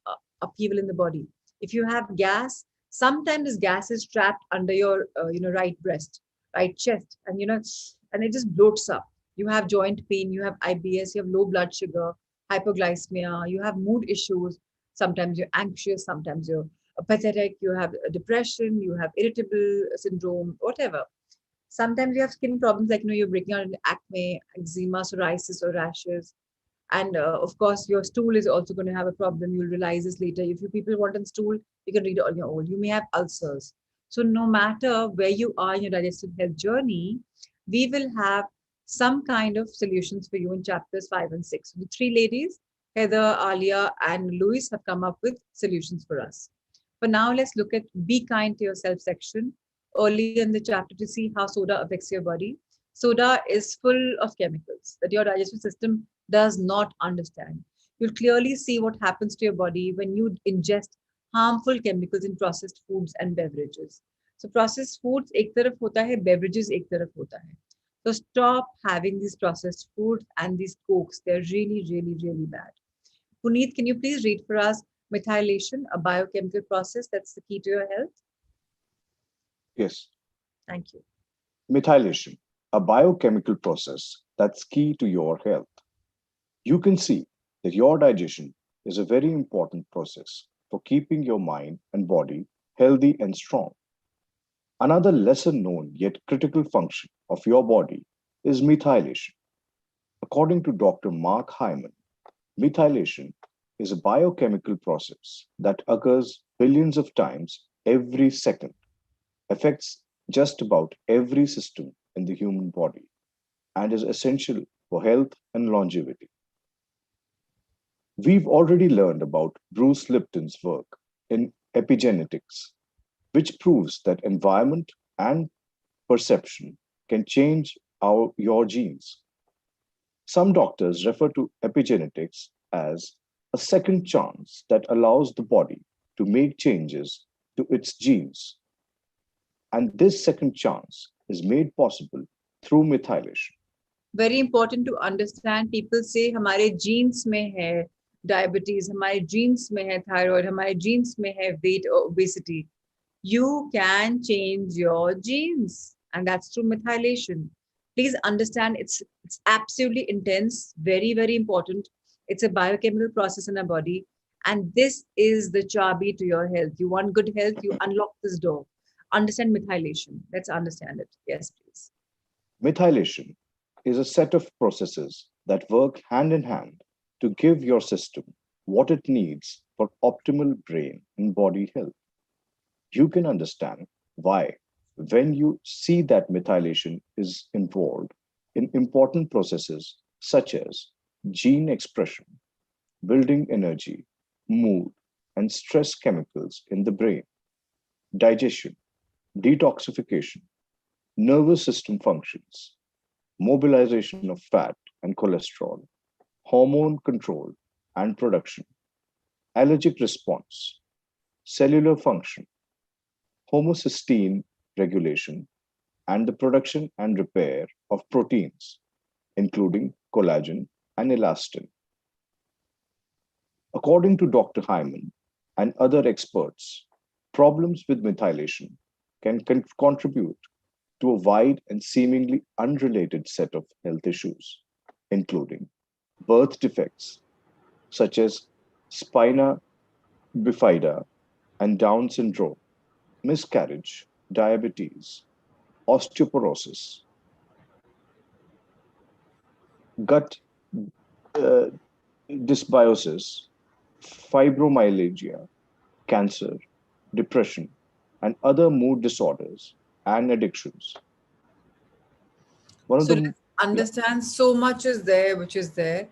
upheaval in the body. If you have gas, sometimes this gas is trapped under your, right breast, right chest, and and it just bloats up. You have joint pain, you have IBS, you have low blood sugar, hypoglycemia, you have mood issues. Sometimes you're anxious, sometimes you're apathetic, you have a depression, you have irritable syndrome, whatever. Sometimes you have skin problems like you're breaking out in acne, eczema, psoriasis, or rashes. And of course, your stool is also going to have a problem. You'll realize this later. If you people want a stool, you can read it on your own. You may have ulcers. So no matter where you are in your digestive health journey, we will have some kind of solutions for you in chapters 5 and 6. The three ladies, Heather, Alia, and Louise, have come up with solutions for us. For now, let's look at Be Kind to Yourself section early in the chapter to see how soda affects your body. Soda is full of chemicals that your digestive system does not understand. You'll clearly see what happens to your body when you ingest harmful chemicals in processed foods and beverages. So processed foods एक तरफ होता है, beverages एक तरफ होता है. So stop having these processed foods and these cokes. They're really, really, really bad. Puneet, can you please read for us methylation, a biochemical process that's the key to your health? Yes. Thank you. Methylation, a biochemical process that's key to your health. You can see that your digestion is a very important process for keeping your mind and body healthy and strong. Another lesser known yet critical function of your body is methylation. According to Dr. Mark Hyman, methylation is a biochemical process that occurs billions of times every second, affects just about every system in the human body, and is essential for health and longevity. We've already learned about Bruce Lipton's work in epigenetics, which proves that environment and perception can change your genes. Some doctors refer to epigenetics as a second chance that allows the body to make changes to its genes. And this second chance is made possible through methylation. Very important to understand. People say हमारे genes में है diabetes, हमारे genes में है thyroid, हमारे genes में है weight or obesity. You can change your genes, and that's through methylation. Please understand it's absolutely intense, very, very important. It's a biochemical process in our body, and this is the chabi to your health. You want good health, you unlock this door. Understand methylation. Let's understand it. Yes, please. Methylation is a set of processes that work hand in hand to give your system what it needs for optimal brain and body health. You can understand why, when you see that methylation is involved in important processes such as gene expression, building energy, mood, and stress chemicals in the brain, digestion, detoxification, nervous system functions, mobilization of fat and cholesterol, hormone control and production, allergic response, cellular function, homocysteine regulation, and the production and repair of proteins, including collagen and elastin. According to Dr. Hyman and other experts, problems with methylation can contribute to a wide and seemingly unrelated set of health issues, including birth defects such as spina bifida and Down syndrome, miscarriage, diabetes, osteoporosis, gut uh, dysbiosis, fibromyalgia, cancer, depression, and other mood disorders and addictions. One of So the let's yeah, understand so much is there, which is there,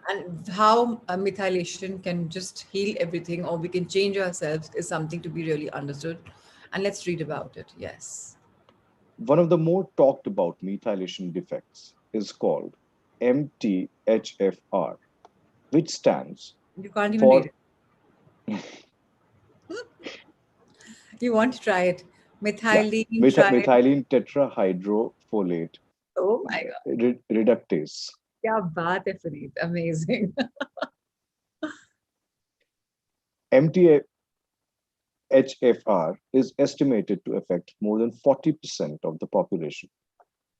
and how methylation can just heal everything, or we can change ourselves is something to be really understood. And let's read about it. Yes. one of the more talked about methylation defects is called MTHFR, which stands You can't even read for it. You want to try it. yeah, Methylene, try. methylene tetrahydrofolate Oh my God. reductase. क्या बात है Farid. Amazing. MTHFR is estimated to affect more than 40% of the population,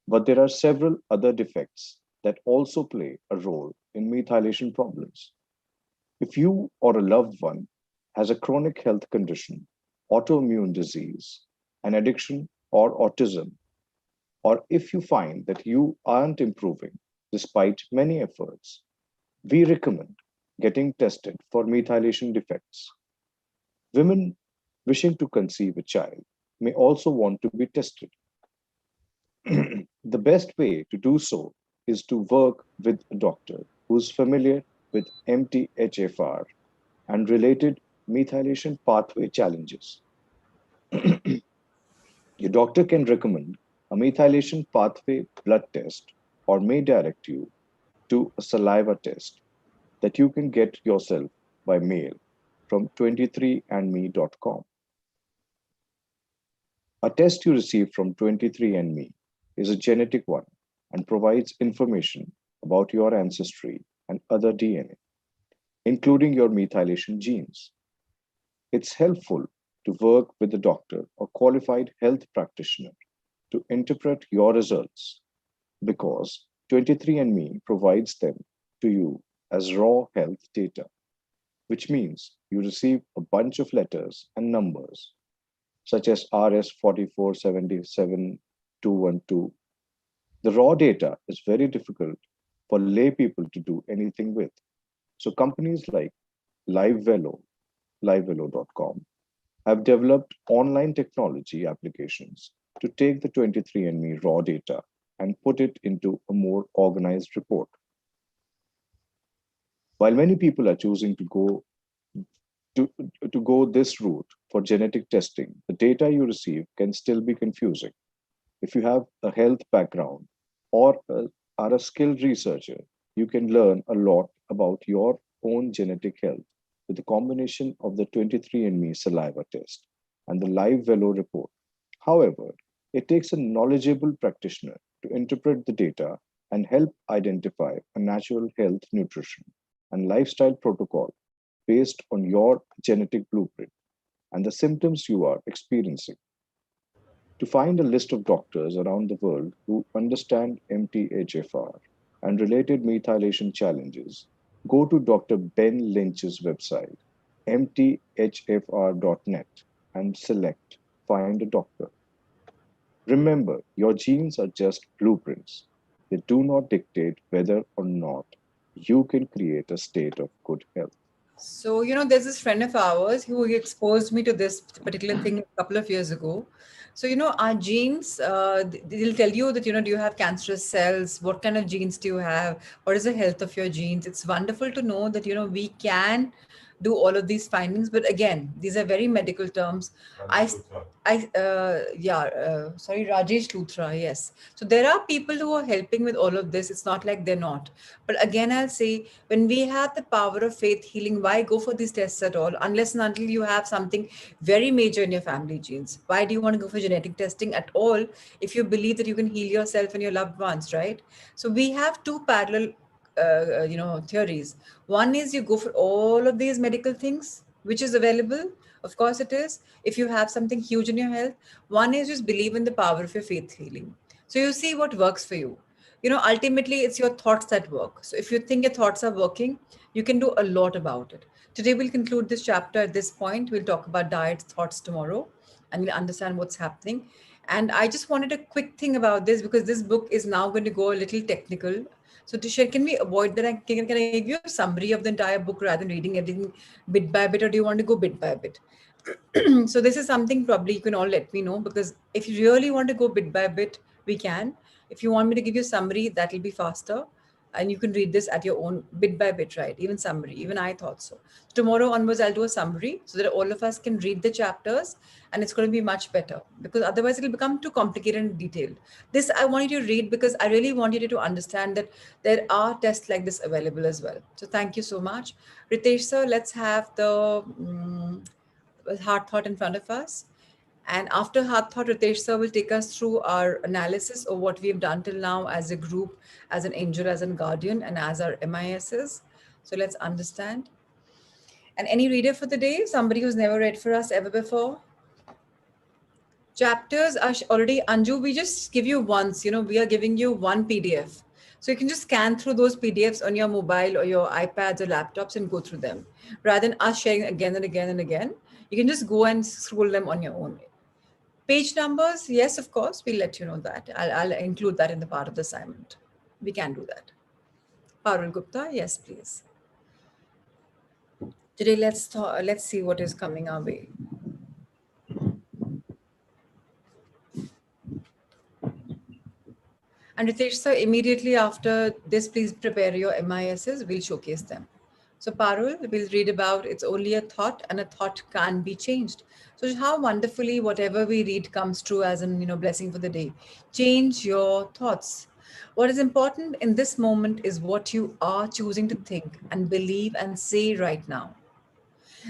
but there are several other defects that also play a role in methylation problems. If you or a loved one has a chronic health condition, autoimmune disease, an addiction, or autism, or if you find that you aren't improving despite many efforts, we recommend getting tested for methylation defects. Women wishing to conceive a child may also want to be tested. The best way to do so is to work with a doctor who's familiar with MTHFR and related methylation pathway challenges. Your doctor can recommend a methylation pathway blood test or may direct you to a saliva test that you can get yourself by mail from 23andme.com. A test you receive from 23andMe is a genetic one and provides information about your ancestry and other DNA, including your methylation genes. It's helpful to work with a doctor or qualified health practitioner to interpret your results because 23andMe provides them to you as raw health data, which means you receive a bunch of letters and numbers such as RS4477212. The raw data is very difficult for lay people to do anything with. So companies like LiveVelo, livevelo.com, have developed online technology applications to take the 23andMe raw data and put it into a more organized report. While many people are choosing to, to go this route for genetic testing, the data you receive can still be confusing. If you have a health background or are a skilled researcher, you can learn a lot about your own genetic health with the combination of the 23andMe saliva test and the live velo report. However, it takes a knowledgeable practitioner to interpret the data and help identify a natural health, nutrition, and lifestyle protocol based on your genetic blueprint and the symptoms you are experiencing. To find a list of doctors around the world who understand MTHFR and related methylation challenges, go to Dr. Ben Lynch's website, mthfr.net, and select Find a Doctor. Remember, your genes are just blueprints. They do not dictate whether or not you can create a state of good health. So, there's this friend of ours who exposed me to this particular thing a couple of years ago. So, our genes, they'll tell you that, do you have cancerous cells? What kind of genes do you have? What is the health of your genes? It's wonderful to know that, we can do all of these findings. But again, these are very medical terms. I, sorry, Rajesh Luthra, yes. So there are people who are helping with all of this. It's not like they're not. But again, I'll say when we have the power of faith healing, why go for these tests at all? Unless and until you have something very major in your family genes. Why do you want to go for genetic testing at all if you believe that you can heal yourself and your loved ones, right? So we have two parallel theories. One is you go for all of these medical things which is available, of course it is, if you have something huge in your health. One is just believe in the power of your faith healing. So you see what works for you. Ultimately it's your thoughts that work. So if you think your thoughts are working, you can do a lot about it. Today we'll conclude this chapter at this point. We'll talk about diet thoughts tomorrow, and we'll understand what's happening. And I just wanted a quick thing about this, because this book is now going to go a little technical. So to share, can we avoid that? Can I give you a summary of the entire book rather than reading everything bit by bit, or do you want to go bit by bit? So this is something probably you can all let me know, because if you really want to go bit by bit, we can. If you want me to give you a summary, that'll be faster, and you can read this at your own bit by bit, right? Even summary, even I thought so. Tomorrow onwards I'll do a summary so that all of us can read the chapters, and it's going to be much better, because otherwise it'll become too complicated and detailed. This I want you to read because I really want you to understand that there are tests like this available as well. So thank you so much, Ritesh sir. Let's have the hard thought in front of us. And after hard thought, Ritesh sir will take us through our analysis of what we've done till now as a group, as an angel, as a guardian, and as our MISs. So let's understand. And any reader for the day? Somebody who's never read for us ever before? Chapters are already, Anju, we just give you once, we are giving you one PDF. So you can just scan through those PDFs on your mobile or your iPads or laptops and go through them. Rather than us sharing again and again and again, you can just go and scroll them on your own. Page numbers, yes, of course, we'll let you know that. I'll include that in the part of the assignment. We can do that. Parul Gupta, yes, please. Today, let's see what is coming our way. And Ritesh sir, immediately after this, please prepare your MISs. We'll showcase them. So Parul, we'll read about it's only a thought, and a thought can be changed. So how wonderfully whatever we read comes true as an blessing for the day. Change your thoughts. What is important in this moment is what you are choosing to think and believe and say right now.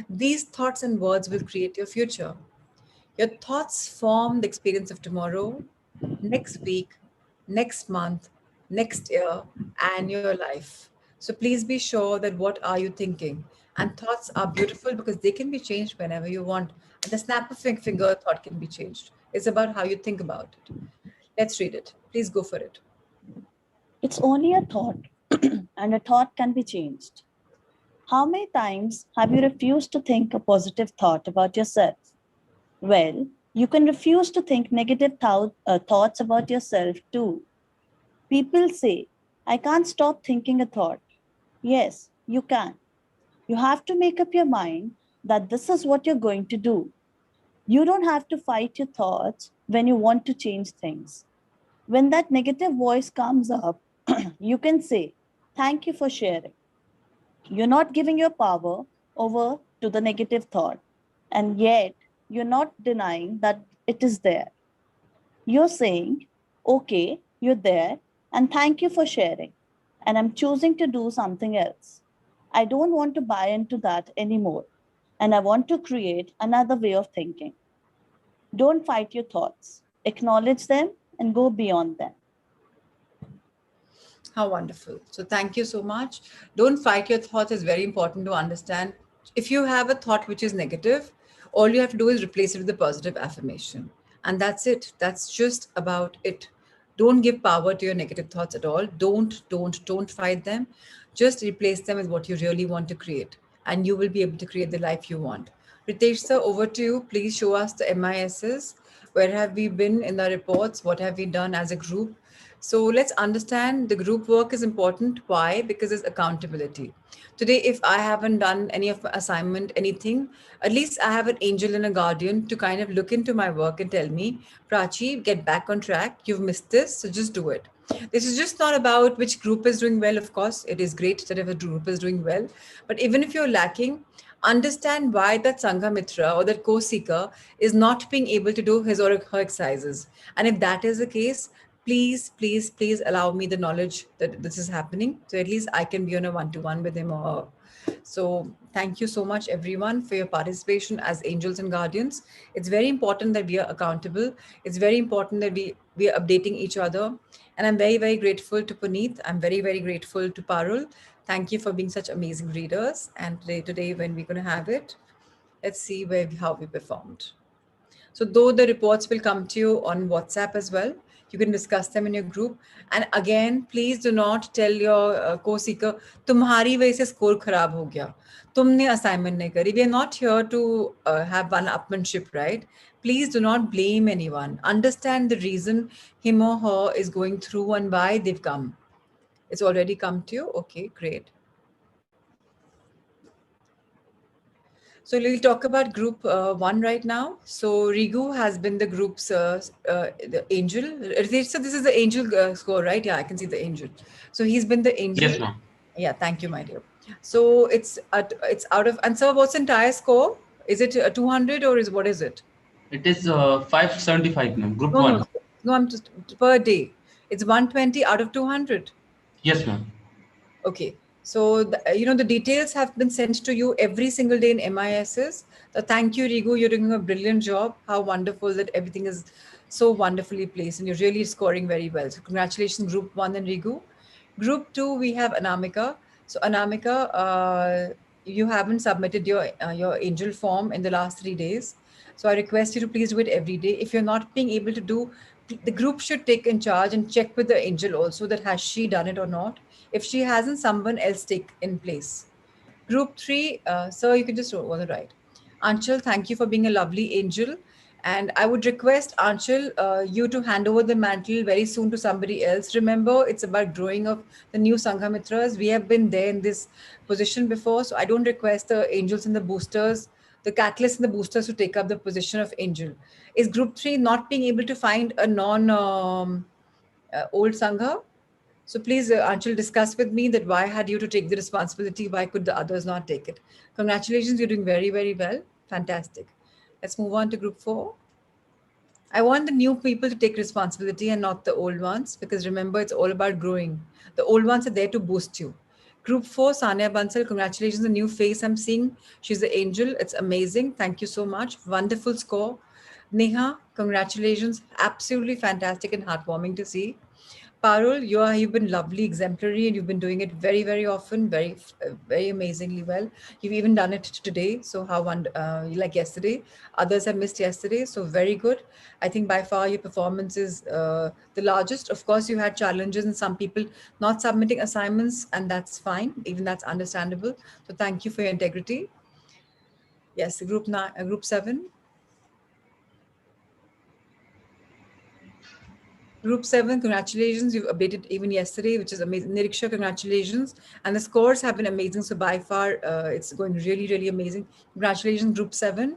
These thoughts and words will create your future. Your thoughts form the experience of tomorrow, next week, next month, next year, and your life. So please be sure that what are you thinking? And thoughts are beautiful because they can be changed whenever you want. At the snap of a finger, a thought can be changed. It's about how you think about it. Let's read it. Please go for it. It's only a thought, and a thought can be changed. How many times have you refused to think a positive thought about yourself? Well, you can refuse to think negative thoughts about yourself too. People say, I can't stop thinking a thought. Yes, you can. You have to make up your mind that this is what you're going to do. You don't have to fight your thoughts when you want to change things. When that negative voice comes up, you can say, thank you for sharing. You're not giving your power over to the negative thought, and yet you're not denying that it is there. You're saying, okay, you're there, and thank you for sharing. And I'm choosing to do something else. I don't want to buy into that anymore. And I want to create another way of thinking. Don't fight your thoughts, acknowledge them, and go beyond them. How wonderful. So thank you so much. Don't fight your thoughts is very important to understand. If you have a thought which is negative, all you have to do is replace it with a positive affirmation. And that's it. That's just about it. Don't give power to your negative thoughts at all. Don't fight them. Just replace them with what you really want to create. And you will be able to create the life you want. Ritesh sir, over to you. Please show us the MISs. Where have we been in the reports? What have we done as a group? So let's understand the group work is important. Why? Because it's accountability. Today, if I haven't done any of my assignment, anything, at least I have an angel and a guardian to kind of look into my work and tell me, Prachi, get back on track. You've missed this, so just do it. This is just not about which group is doing well. Of course, it is great that if a group is doing well. But even if you're lacking, understand why that Sangha Mitra or that co-seeker is not being able to do his or her exercises. And if that is the case, please allow me the knowledge that this is happening. So at least I can be on a one-to-one with him or her. So thank you so much, everyone, for your participation as angels and guardians. It's very important that we are accountable. It's very important that we are updating each other. And I'm very grateful to Puneet. I'm very grateful to Parul. Thank you for being such amazing readers. And today when we're going to have it, let's see how we performed. So though the reports will come to you on WhatsApp as well, You can discuss them in your group. And again, please do not tell your co-seeker, "Tumhari वजह से score खराब हो गया, तुमने assignment नहीं करी." We are not here to have one-upmanship, right? Please do not blame anyone. Understand the reason him or her is going through and why they've come. It's already come to you. Okay, great. So we'll talk about group 1 right now. So Rigu has been the group's the angel. Ritesh, so this is the angel score, right? Yeah, I can see the angel. So he's been the angel. Yes, ma'am. Yeah, thank you, my dear. So it's out of, and so what's the entire score? Is it 200 or what is it? It is 575, ma'am. Group No, 1. no, I'm just per day. It's 120 out of 200. Yes, ma'am. Okay. So, the details have been sent to you every single day in MISs. So thank you, Rigu. You're doing a brilliant job. How wonderful that everything is so wonderfully placed and you're really scoring very well. So congratulations, Group 1 and Rigu. Group 2, we have Anamika. So Anamika, you haven't submitted your angel form in the last 3 days. So I request you to please do it every day. If you're not being able to do, the group should take in charge and check with the angel also that has she done it or not. If she hasn't, someone else take in place. Group 3, sir, you can just on the right. Anshul, thank you for being a lovely angel. And I would request Anshul, you to hand over the mantle very soon to somebody else. Remember, it's about growing of the new Sanghamitras. We have been there in this position before. So I don't request the angels and the boosters, the catalysts and the boosters to take up the position of angel. Is group 3 not being able to find a non-old Sangha? So please, Anshul, discuss with me that why had you to take the responsibility? Why could the others not take it? Congratulations, you're doing very, very well. Fantastic. Let's move on to group 4. I want the new people to take responsibility and not the old ones, because remember, it's all about growing. The old ones are there to boost you. Group 4, Sania Bansal, congratulations, the new face I'm seeing. She's the angel. It's amazing. Thank you so much. Wonderful score. Neha, congratulations. Absolutely fantastic and heartwarming to see. Parul, you've been lovely, exemplary, and you've been doing it very, very often, very amazingly well. You've even done it today. So like yesterday, others have missed yesterday. So very good. I think by far your performance is the largest. Of course, you had challenges and some people not submitting assignments, and that's fine. Even that's understandable. So thank you for your integrity. Yes, group 7. Group 7, congratulations. You've updated even yesterday, which is amazing. Niriksha, congratulations. And the scores have been amazing. So by far, it's going really, really amazing. Congratulations, Group 7.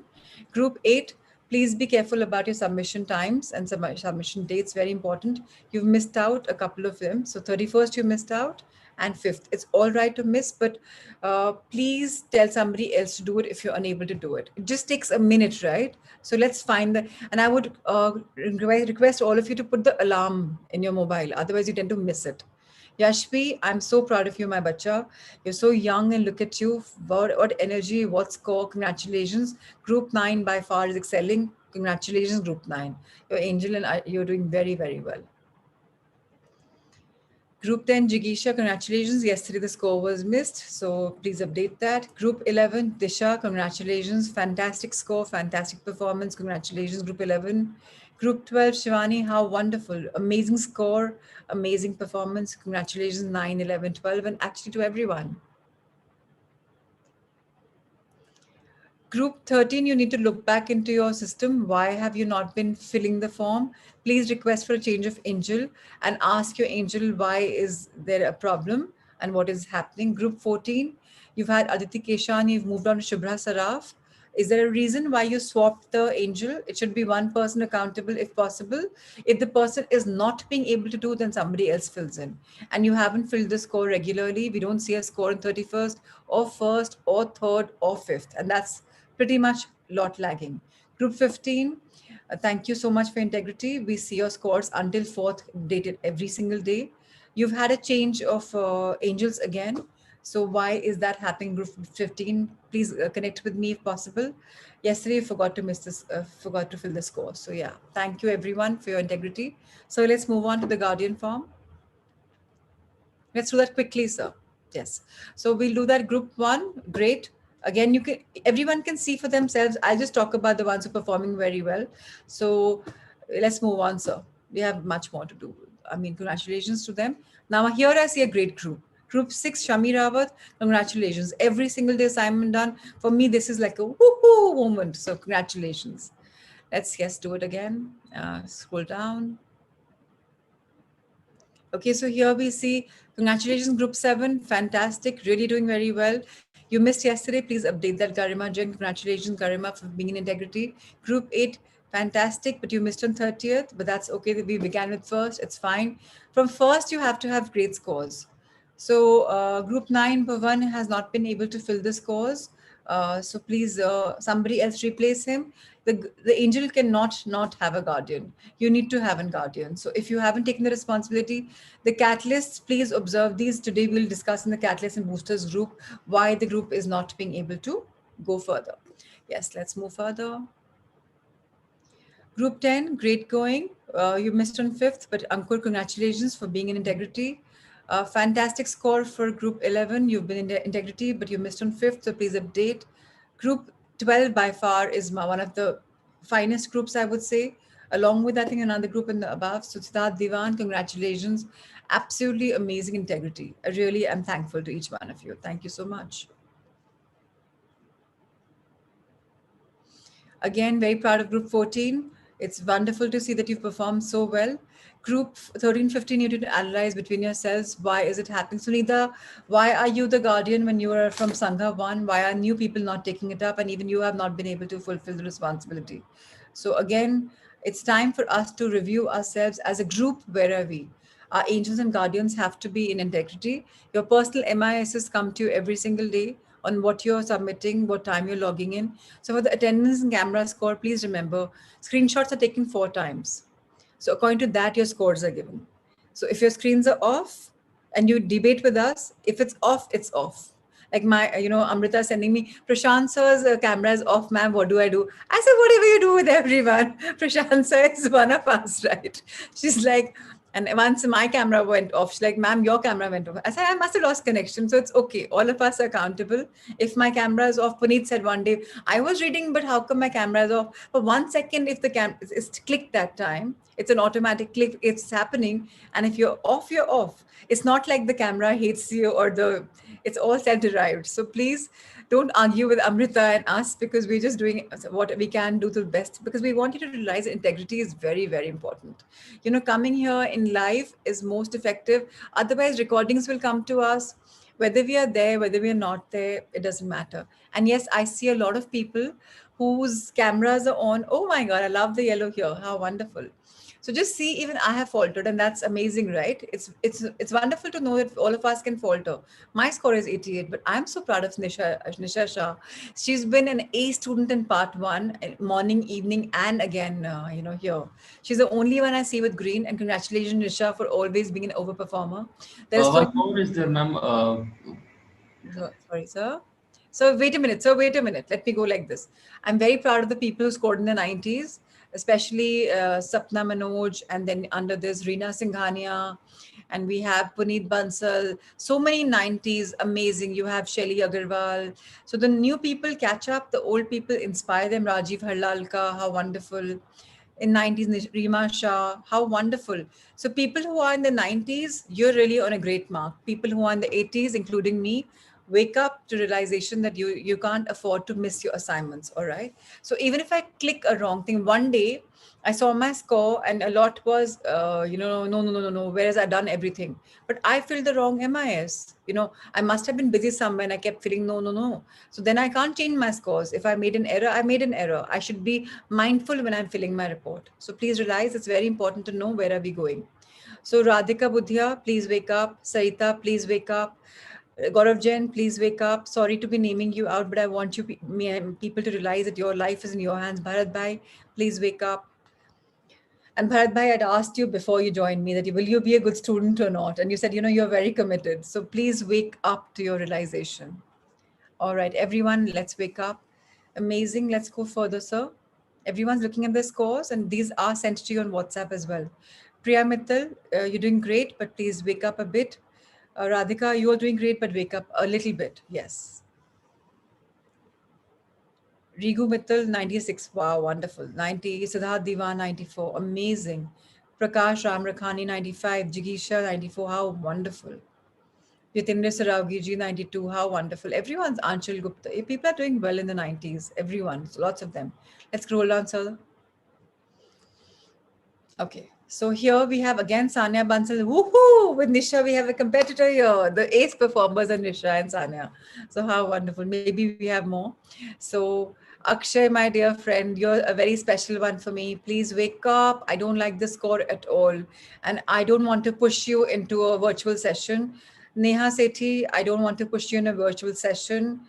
Group 8, please be careful about your submission times and submission dates. Very important. You've missed out a couple of them. So 31st, you missed out. And 5th, it's all right to miss, but please tell somebody else to do it if you're unable to do it. It just takes a minute, right? So let's find the, and I would request all of you to put the alarm in your mobile. Otherwise, you tend to miss it. Yashvi, I'm so proud of you, my bacha. You're so young and look at you. What energy, what score. Congratulations. Group 9 by far is excelling. Congratulations, Group 9. You're angel and you're doing very, very well. Group 10, Jigisha, congratulations. Yesterday the score was missed, so please update that. Group 11, Disha, congratulations. Fantastic score, fantastic performance. Congratulations, Group 11. Group 12, Shivani, how wonderful. Amazing score, amazing performance. Congratulations, 9, 11, 12, and actually to everyone. Group 13, you need to look back into your system. Why have you not been filling the form? Please request for a change of angel and ask your angel why is there a problem and what is happening. Group 14, you've had Aditi Keshan, you've moved on to Shubhra Saraf. Is there a reason why you swapped the angel? It should be one person accountable if possible. If the person is not being able to do, then somebody else fills in. And you haven't filled the score regularly. We don't see a score on 31st or 1st or 3rd or 5th. And that's pretty much lot lagging. Group 15, thank you so much for integrity. We see your scores until 4th dated every single day. You've had a change of angels again. So why is that happening? Group 15, please connect with me if possible. Yesterday, you forgot to forgot to fill the score. So yeah, thank you everyone for your integrity. So let's move on to the Guardian form. Let's do that quickly, sir. Yes. So we'll do that. Group 1, great. Again, everyone can see for themselves. I'll just talk about the ones who are performing very well. So let's move on, sir. We have much more to do. I mean, congratulations to them. Now here I see a great group. Group 6, Shami Rawat, congratulations. Every single day assignment done. For me, this is like a woohoo moment. So congratulations. Let's yes, do it again. Scroll down. Okay, so here we see congratulations, Group 7, fantastic, really doing very well. You missed yesterday, please update that, Garima Jen. Congratulations, Garima, for being in integrity. Group 8, fantastic, but you missed on 30th, but that's okay. We began with first, it's fine. From first, you have to have great scores. So Group 9, Bhavan has not been able to fill the scores. So please, somebody else replace him. The angel cannot not have a guardian. You need to have a guardian. So if you haven't taken the responsibility, the catalysts, please observe these. Today we'll discuss in the catalyst and boosters group why the group is not being able to go further. Yes, let's move further. Group 10, great going. You missed on 5th, but Ankur, congratulations for being in integrity. Fantastic score for Group 11. You've been in the integrity, but you missed on 5th, so please update. Group 12 by far is one of the finest groups, I would say, along with, I think, another group in the above. So Siddharth Diwan, congratulations. Absolutely amazing integrity. I really am thankful to each one of you. Thank you so much. Again, very proud of Group 14. It's wonderful to see that you've performed so well. Group 13, 15, you need to analyze between yourselves. Why is it happening? Sunita, why are you the guardian when you are from Sangha 1? Why are new people not taking it up? And even you have not been able to fulfill the responsibility. So again, it's time for us to review ourselves as a group. Where are we? Our angels and guardians have to be in integrity. Your personal MISs come to you every single day on what you're submitting, what time you're logging in. So for the attendance and camera score, please remember, screenshots are taken 4 times. So according to that, your scores are given. So if your screens are off and you debate with us, if it's off, it's off. Like Amrita sending me, Prashant sir's camera is off, ma'am, what do I do? I said, whatever you do with everyone. Prashant sir is one of us, right? She's like, and once my camera went off, she's like, ma'am, your camera went off. I said, I must have lost connection. So it's okay. All of us are accountable. If my camera is off, Puneet said one day, I was reading, but how come my camera is off? For 1 second, if the camera is clicked that time, it's an automatic click, it's happening. And if you're off, you're off. It's not like the camera hates you or it's all self-derived. So please don't argue with Amrita and us, because we're just doing what we can do to the best, because we want you to realize that integrity is very, very important. Coming here in live is most effective. Otherwise, recordings will come to us. Whether we are there, whether we are not there, it doesn't matter. And yes, I see a lot of people whose cameras are on. Oh my God, I love the yellow here. How wonderful. So just see, even I have faltered, and that's amazing, right? It's wonderful to know that all of us can falter. My score is 88, but I'm so proud of Nisha Shah. She's been an A student in part 1, morning, evening, and again, here. She's the only one I see with green, and congratulations, Nisha, for always being an overperformer. What more is there, ma'am? Sorry, sir. So wait a minute. Let me go like this. I'm very proud of the people who scored in the 90s, especially Sapna Manoj, and then under this, Reena Singhania, and we have Puneet Bansal. So many 90s, amazing. You have Shelly Agarwal. So the new people catch up, the old people inspire them. Rajiv Harlalka, how wonderful. In 90s, Rima Shah, how wonderful. So people who are in the 90s, you're really on a great mark. People who are in the 80s, including me, wake up to realization that you can't afford to miss your assignments. All right. So even if I click a wrong thing, one day I saw my score and a lot was, no, whereas I've done everything. But I filled the wrong MIS. I must have been busy somewhere and I kept feeling no. So then I can't change my scores. If I made an error, I made an error. I should be mindful when I'm filling my report. So please realize it's very important to know where are we going. So Radhika Budhia, please wake up. Sarita, please wake up. Gaurav Jain, please wake up. Sorry to be naming you out, but I want people to realize that your life is in your hands. Bharat Bhai, please wake up. And Bharat Bhai, I'd asked you before you joined me that will you be a good student or not? And you said, you're very committed. So please wake up to your realization. All right, everyone, let's wake up. Amazing. Let's go further, sir. Everyone's looking at the scores, and these are sent to you on WhatsApp as well. Priya Mittal, you're doing great, but please wake up a bit. Radhika, you are doing great, but wake up a little bit. Yes. Rigu Mittal, 96. Wow, wonderful. 90. Siddharth Diwan, 94. Amazing. Prakash Ramrakhani 95, Jigisha 94, how wonderful. Yatindra Sarawgi ji 92, how wonderful. Everyone's Anshul Gupta. People are doing well in the 90s. Everyone, lots of them. Let's scroll down, sir. Okay, so here we have again Sanya Bansal. Woohoo! With Nisha, we have a competitor here. The ace performers are Nisha and Sanya. So how wonderful. Maybe we have more. So Akshay, my dear friend, you're a very special one for me. Please wake up. I don't like the score at all. And I don't want to push you into a virtual session. Neha Sethi, I don't want to push you in a virtual session.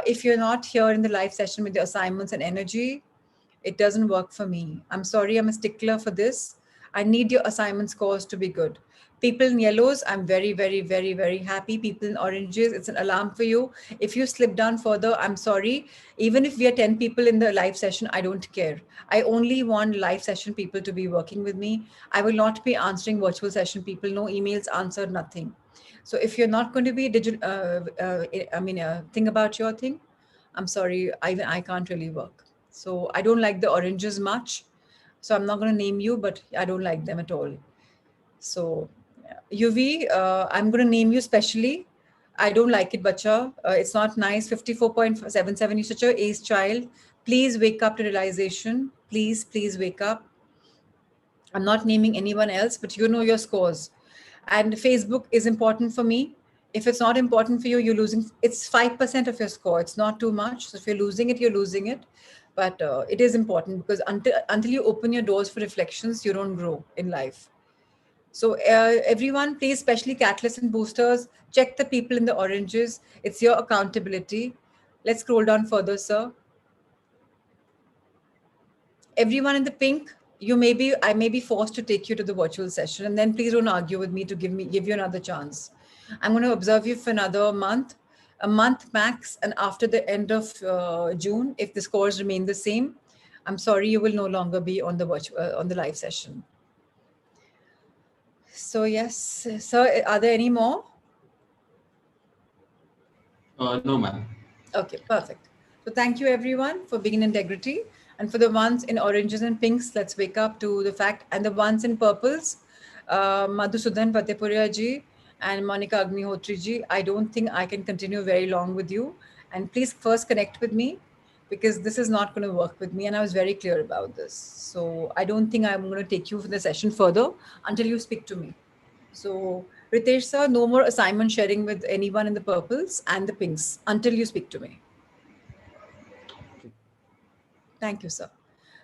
If you're not here in the live session with your assignments and energy, it doesn't work for me. I'm sorry, I'm a stickler for this. I need your assignment scores to be good. People in yellows, I'm very, very, very, very happy. People in oranges, it's an alarm for you. If you slip down further, I'm sorry. Even if we are 10 people in the live session, I don't care. I only want live session people to be working with me. I will not be answering virtual session people. No emails answered, nothing. So if you're not going to be think about your thing, I'm sorry, I can't really work. So I don't like the oranges much. So I'm not going to name you, but I don't like them at all. So UV, I'm going to name you specially. I don't like it, bacha. It's not nice. 54.77, you're such a ace child. Please wake up to realization. Please, please wake up. I'm not naming anyone else, but you know your scores. And Facebook is important for me. If it's not important for you, you're losing. It's 5% of your score. It's not too much. So if you're losing it, you're losing it. But it is important because until you open your doors for reflections, you don't grow in life. So everyone, please, especially catalysts and boosters, check the people in the oranges. It's your accountability. Let's scroll down further, sir. Everyone in the pink, I may be forced to take you to the virtual session, and then please don't argue with me to give you another chance. I'm going to observe you for another month, a month max, and after the end of June, if the scores remain the same, I'm sorry, you will no longer be on the on the live session. So yes, sir, are there any more? No, ma'am. Okay, perfect. So thank you everyone for being in integrity. And for the ones in oranges and pinks, let's wake up to the fact. And the ones in purples, Madhusudan Patepuria ji and Monica Agnihotri ji, I don't think I can continue very long with you. And please first connect with me because this is not going to work with me. And I was very clear about this. So I don't think I'm going to take you for the session further until you speak to me. So, Ritesh sir, no more assignment sharing with anyone in the purples and the pinks until you speak to me. Thank you, sir.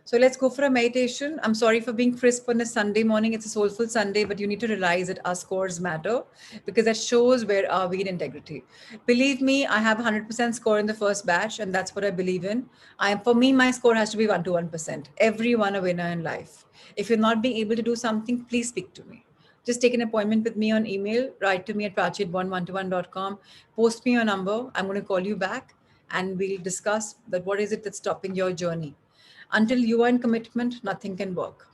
So let's go for a meditation. I'm sorry for being crisp on a Sunday morning. It's a soulful Sunday, but you need to realize that our scores matter because that shows where are we in integrity. Believe me, I have 100% score in the first batch, and that's what I believe in. For me, my score has to be 1 to 1%. Everyone a winner in life. If you're not being able to do something, please speak to me. Just take an appointment with me on email, write to me at prachit112one.com, post me your number. I'm going to call you back and we'll discuss that what is it that's stopping your journey. Until you are in commitment, nothing can work.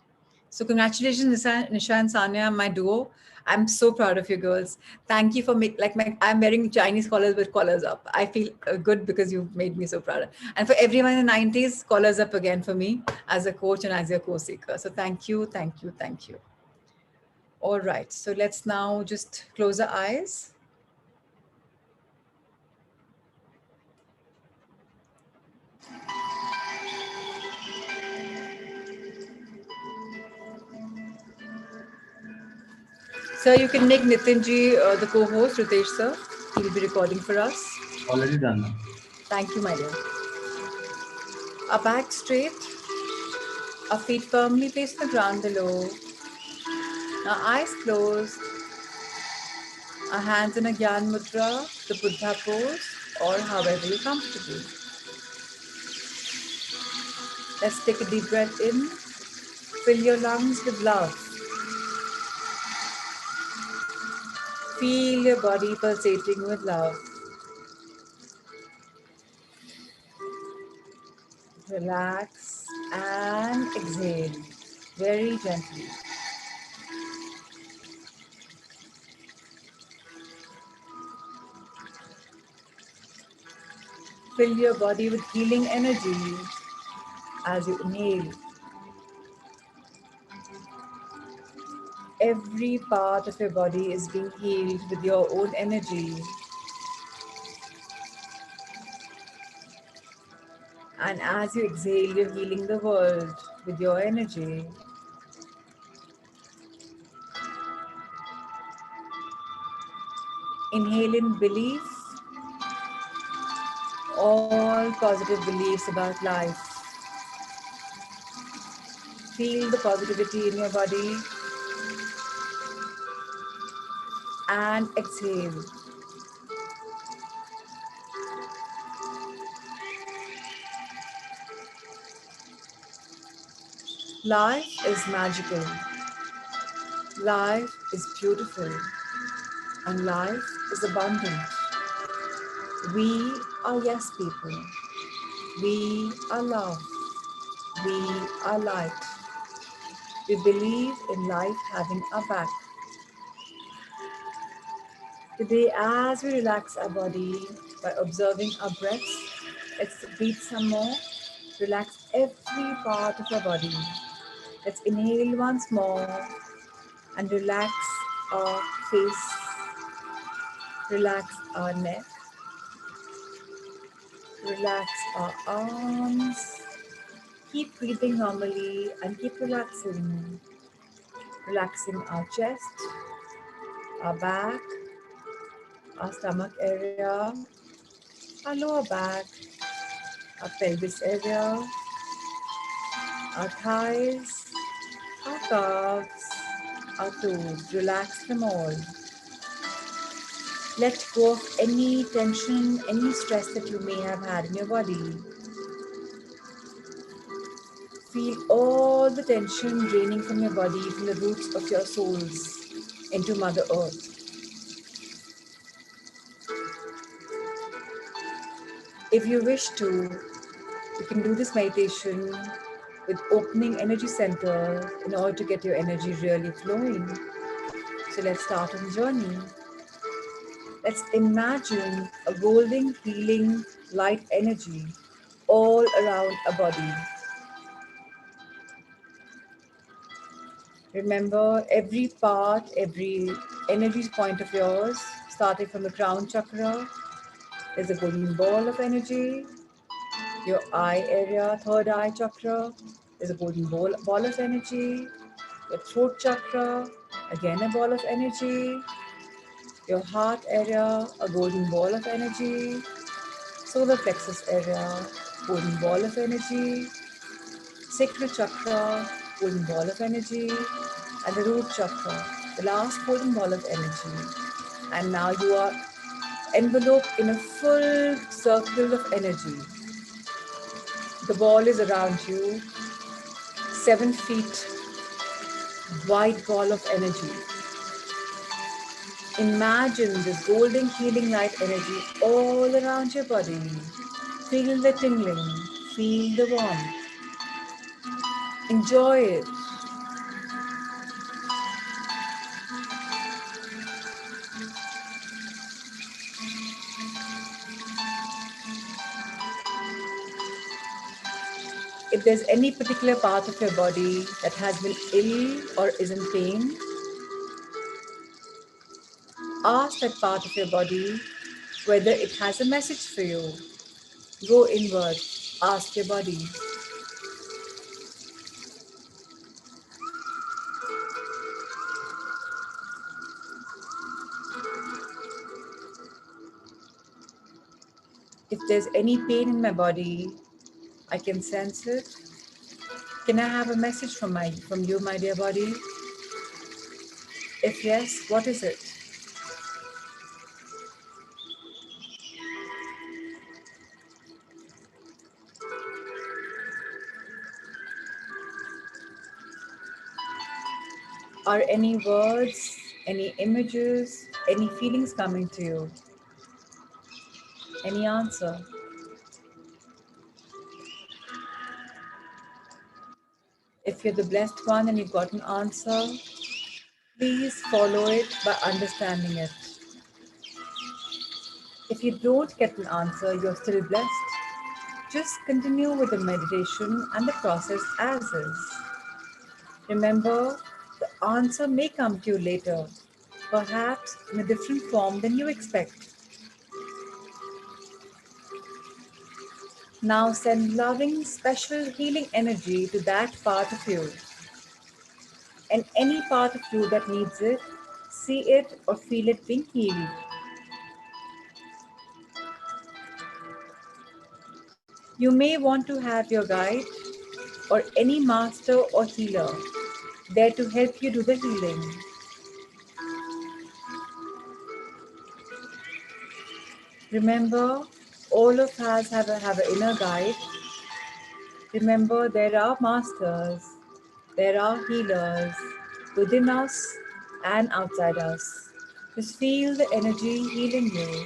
So congratulations, Nisha and Sanya, my duo. I'm so proud of you girls. Thank you for I'm wearing Chinese collars with collars up. I feel good because you've made me so proud. And for everyone in the 90s, collars up again for me as a coach and as your co-seeker. So thank you, thank you, thank you. All right, so let's now just close our eyes. Sir, you can make Nitinji the co-host, Ritesh sir. He'll be recording for us. Already done, ma'am. Thank you, my dear. Our back straight, our feet firmly placed on the ground below. Our eyes closed. Our hands in a Gyan Mudra, the Buddha pose, or however you're comfortable. Let's take a deep breath in. Fill your lungs with love. Feel your body pulsating with love. Relax and exhale very gently. Fill your body with healing energy as you inhale. every part of your body is being healed with your own energy. And as you exhale, you're healing the world with your energy. Inhale in belief, all positive beliefs about life. Feel the positivity in your body and exhale. Life is magical. Life is beautiful. And life is abundant. We are yes people. We are love. We are light. We believe in life having our back. Today, as we relax our body by observing our breaths, let's breathe some more. Relax every part of our body. Let's inhale once more and relax our face, relax our neck, relax our arms. Keep breathing normally and keep relaxing. Relaxing our chest, our back, our stomach area, our lower back, our pelvis area, our thighs, our calves, our toes. Relax them all. Let go of any tension, any stress that you may have had in your body. Feel all the tension draining from your body, from the roots of your souls into Mother Earth. If you wish to, you can do this meditation with opening energy center in order to get your energy really flowing. So let's start on the journey. Let's imagine a golden, healing, light energy all around our body. Remember every part, every energy point of yours, starting from the crown chakra. There's a golden ball of energy. Your eye area, third eye chakra, there's a golden ball of energy. Your throat chakra, again a ball of energy. Your heart area, a golden ball of energy. Solar plexus area, golden ball of energy. Sacral chakra, golden ball of energy. And the root chakra, the last golden ball of energy. And now you are enveloped in a full circle of energy. The ball is around you, 7 feet wide ball of energy. Imagine this golden healing light energy all around your body. Feel the tingling, feel the warmth. Enjoy it. If there's any particular part of your body that has been ill or is in pain, ask that part of your body whether it has a message for you. Go inward, ask your body. If there's any pain in my body, I can sense it. Can I have a message from you, my dear body? If yes, what is it? Are any words, any images, any feelings coming to you? Any answer? If you're the blessed one and you've got an answer, please follow it by understanding it. If you don't get an answer, you're still blessed. Just continue with the meditation and the process as is. Remember, the the answer may come to you later, perhaps in a different form than you expect. Now send loving, special healing energy to that part of you. And any part of you that needs it, see it or feel it being healed. You may want to have your guide or any master or healer there to help you do the healing. Remember, all of us have an inner guide. Remember, there are masters, there are healers within us and outside us. Just feel the energy healing you.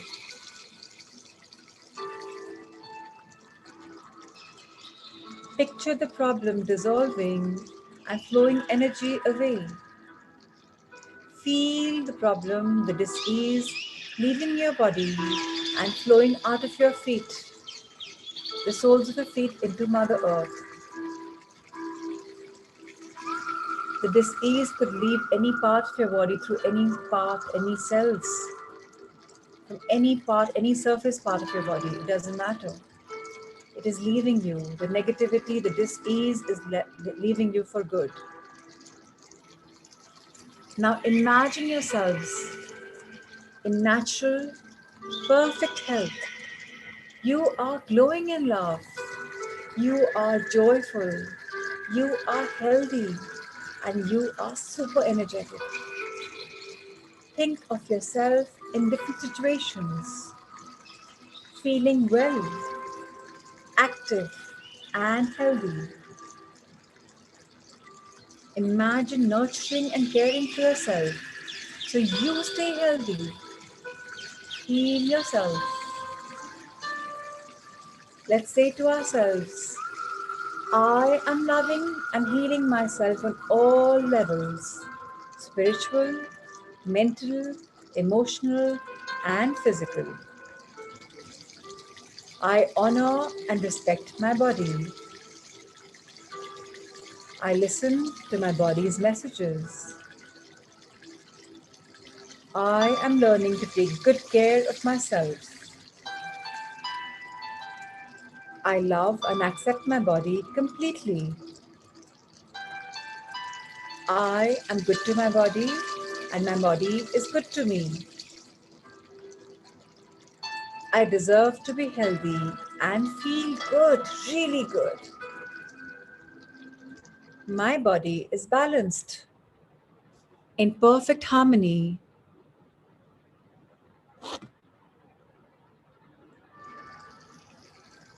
Picture the problem dissolving and flowing energy away. Feel the problem, the dis-ease, leaving your body and flowing out of your feet, the soles of your feet into Mother Earth. The dis-ease could leave any part of your body through any part, any cells, from any part, any surface part of your body. It doesn't matter. It is leaving you. The negativity, the dis-ease is leaving you for good. Now imagine yourselves in natural, perfect health. You are glowing in love. You are joyful. You are healthy. And you are super energetic. Think of yourself in different situations, feeling well, active, and healthy. Imagine nurturing and caring for yourself so you stay healthy. Heal yourself. Let's say to ourselves, I am loving and healing myself on all levels, spiritual, mental, emotional, and physical. I honor and respect my body. I listen to my body's messages. I am learning to take good care of myself. I love and accept my body completely. I am good to my body and my body is good to me. I deserve to be healthy and feel good, really good. My body is balanced, in perfect harmony.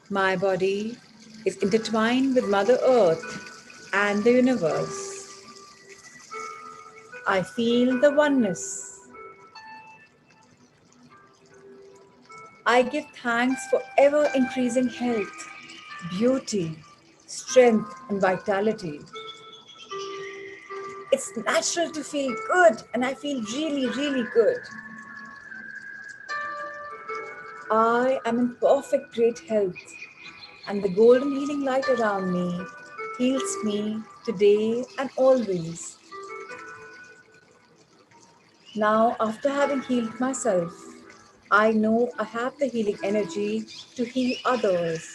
My body is intertwined with Mother Earth and the universe. I feel the oneness. I give thanks for ever increasing health, beauty, strength, and vitality. It's natural to feel good, and I feel really, really good. I am in perfect great health, and the golden healing light around me heals me today and always. Now, after having healed myself, I know I have the healing energy to heal others.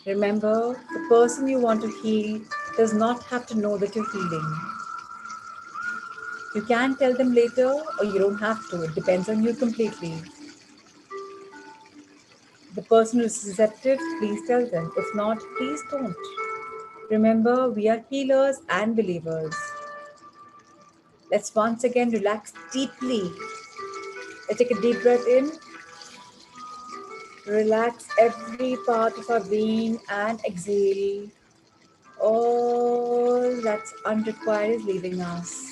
Remember, the person you want to heal does not have to know that you're healing. You can tell them later or you don't have to. It depends on you completely. The person who is receptive, please tell them. If not, please don't. Remember, we are healers and believers. Let's once again relax deeply. Let's take a deep breath in. Relax every part of our being and exhale. All that's unrequired is leaving us.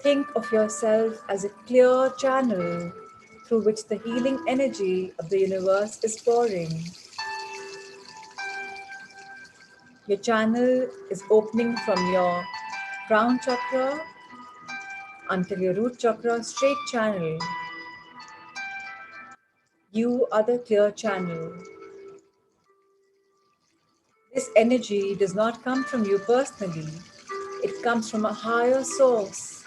Think of yourself as a clear channel through which the healing energy of the universe is pouring. Your channel is opening from your crown chakra until your root chakra, straight channel. You are the clear channel. This energy does not come from you personally. It comes from a higher source,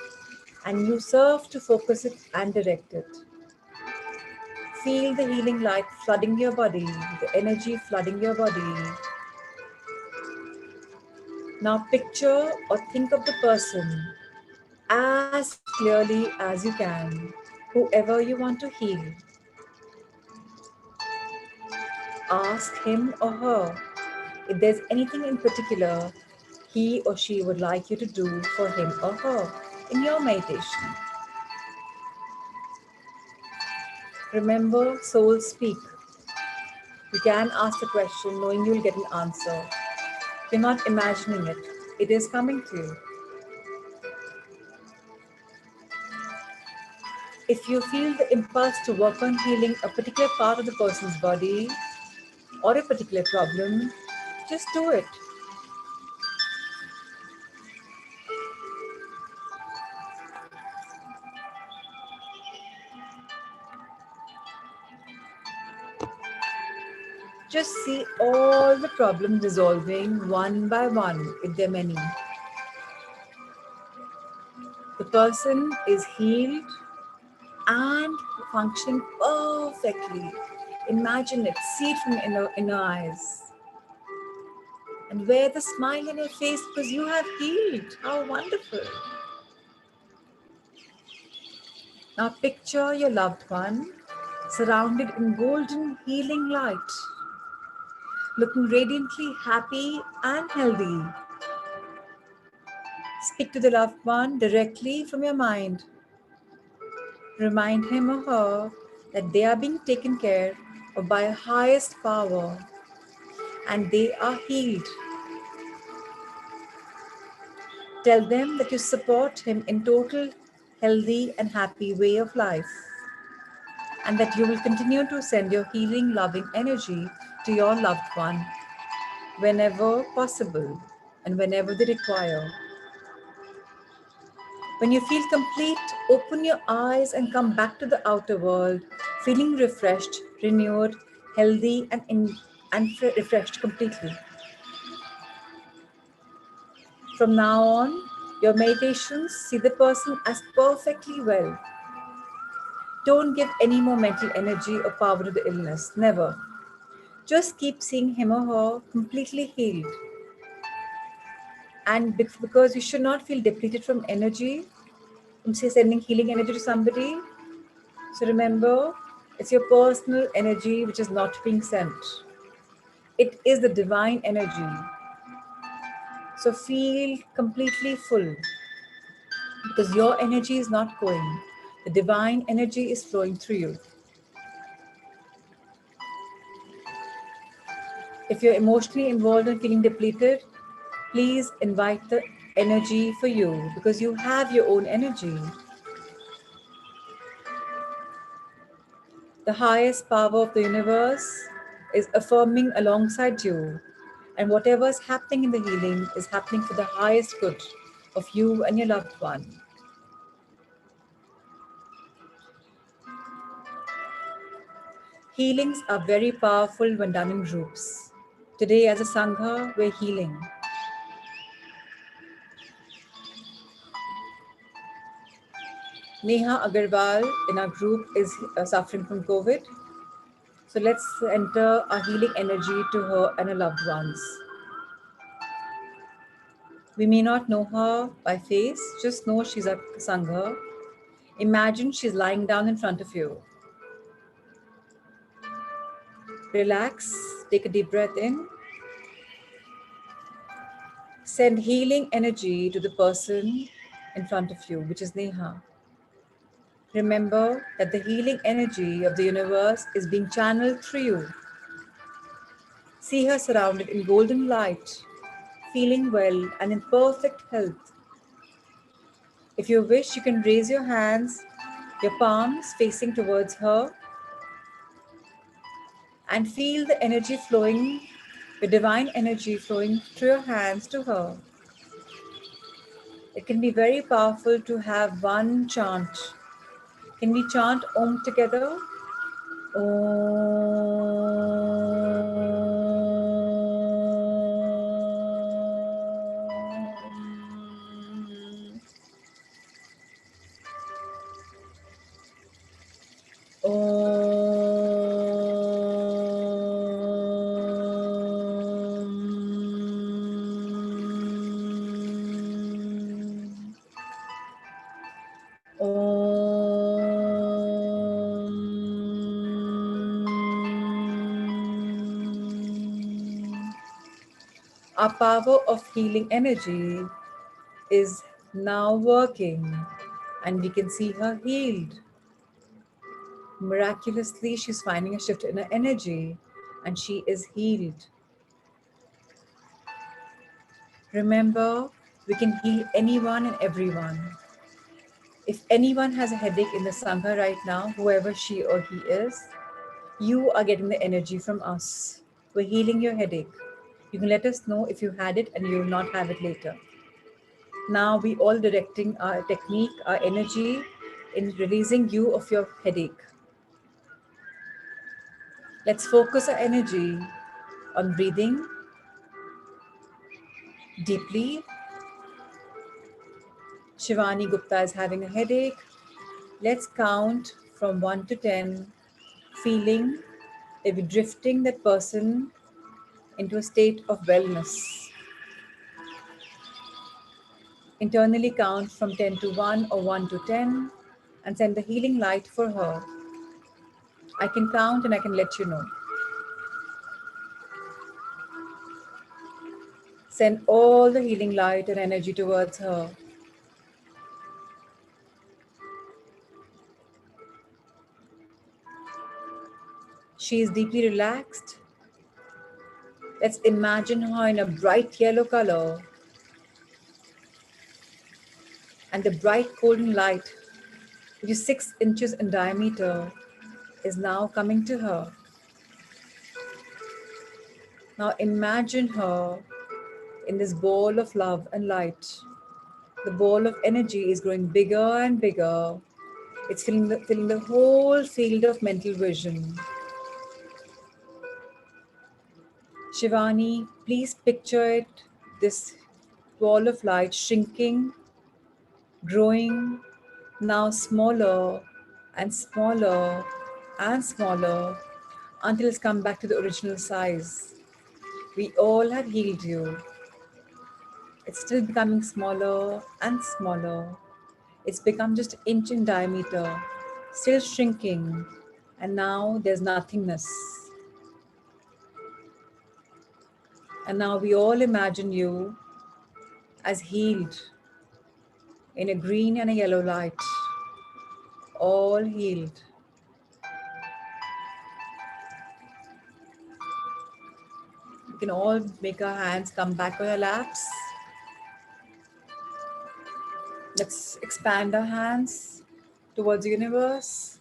and you serve to focus it and direct it. Feel the healing light flooding your body, the energy flooding your body. Now picture or think of the person as clearly as you can, whoever you want to heal. Ask him or her if there's anything in particular he or she would like you to do for him or her in your meditation. Remember, souls speak. You can ask the question knowing you'll get an answer. You're not imagining it, it is coming to you. If you feel the impulse to work on healing a particular part of the person's body or a particular problem, just do it. Just see all the problems dissolving one by one, if there are many. The person is healed and functioning perfectly. Imagine it, see it from inner eyes. And wear the smile on your face because you have healed. How wonderful. Now picture your loved one surrounded in golden healing light, looking radiantly happy and healthy. Speak to the loved one directly from your mind. Remind him or her that they are being taken care of by a highest power and they are healed. Tell them that you support him in total healthy and happy way of life, and that you will continue to send your healing, loving energy to your loved one whenever possible and whenever they require. When you feel complete, open your eyes and come back to the outer world, feeling refreshed, renewed, healthy, and refreshed completely. From now on, your meditations see the person as perfectly well. Don't give any more mental energy or power to the illness, never. Just keep seeing him or her completely healed. And because you should not feel depleted from energy, from say sending healing energy to somebody. So remember, it's your personal energy which is not being sent. It is the divine energy. So feel completely full because your energy is not going. The divine energy is flowing through you. If you're emotionally involved and feeling depleted, please invite the energy for you because you have your own energy. The highest power of the universe is affirming alongside you, and whatever is happening in the healing is happening for the highest good of you and your loved one. Healings are very powerful when done in groups. Today, as a Sangha, we're healing. Neha Agarwal in our group is suffering from COVID. So let's enter our healing energy to her and her loved ones. We may not know her by face, just know she's a Sangha. Imagine she's lying down in front of you. Relax, take a deep breath in. Send healing energy to the person in front of you, which is Neha. Remember that the healing energy of the universe is being channeled through you. See her surrounded in golden light, feeling well and in perfect health. If you wish, you can raise your hands, your palms facing towards her, and feel the energy flowing, the divine energy flowing through your hands to her. It can be very powerful to have one chant. Can we chant Om together? Our power of healing energy is now working, and we can see her healed. Miraculously, she's finding a shift in her energy and she is healed. Remember, we can heal anyone and everyone. If anyone has a headache in the Sangha right now, whoever she or he is, you are getting the energy from us. We're healing your headache. You can let us know if you had it and you will not have it later. Now we all directing our technique, our energy in releasing you of your headache. Let's focus our energy on breathing deeply. Shivani Gupta is having a headache. Let's count from 1 to 10, feeling if we're drifting that person into a state of wellness. Internally count from 10 to 1 or 1 to 10 and send the healing light for her. I can count and I can let you know. Send all the healing light and energy towards her. She is deeply relaxed. Let's imagine her in a bright yellow color. And the bright golden light, which is 6 inches in diameter, is now coming to her. Now imagine her in this ball of love and light. The ball of energy is growing bigger and bigger. It's filling the whole field of mental vision. Shivani, please picture it, this ball of light shrinking, growing, now smaller and smaller and smaller until it's come back to the original size. We all have healed you. It's still becoming smaller and smaller. It's become just an inch in diameter, still shrinking, and now there's nothingness. And now we all imagine you as healed in a green and a yellow light, all healed. We can all make our hands come back on our laps. Let's expand our hands towards the universe.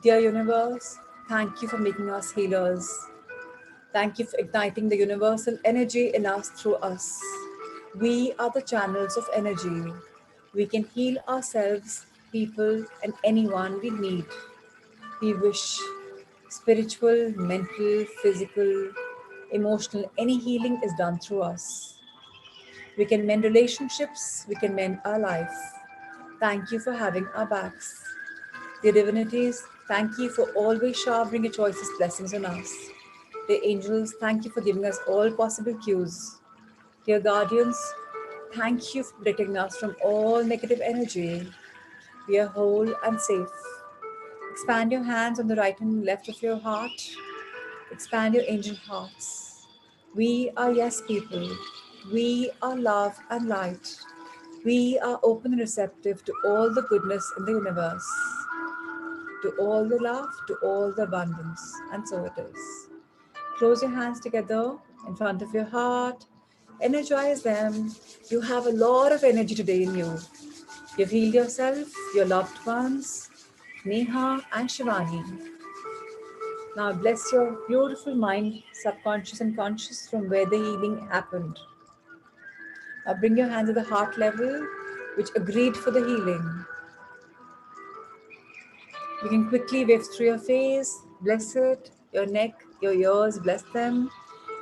Dear universe, thank you for making us healers. Thank you for igniting the universal energy in us through us. We are the channels of energy. We can heal ourselves, people, and anyone we need. We wish spiritual, mental, physical, emotional, any healing is done through us. We can mend relationships, we can mend our life. Thank you for having our backs. Dear divinities, thank you for always showering your choicest blessings on us. Dear angels, thank you for giving us all possible cues. Dear guardians, thank you for protecting us from all negative energy. We are whole and safe. Expand your hands on the right and left of your heart. Expand your angel hearts. We are yes people. We are love and light. We are open and receptive to all the goodness in the universe, to all the love, to all the abundance. And so it is. Close your hands together in front of your heart. Energize them. You have a lot of energy today in you. You've healed yourself, your loved ones, Neha and Shivani. Now bless your beautiful mind, subconscious and conscious, from where the healing happened. Now bring your hands to the heart level, which agreed for the healing. You can quickly wave through your face, bless it, your neck, your ears, bless them,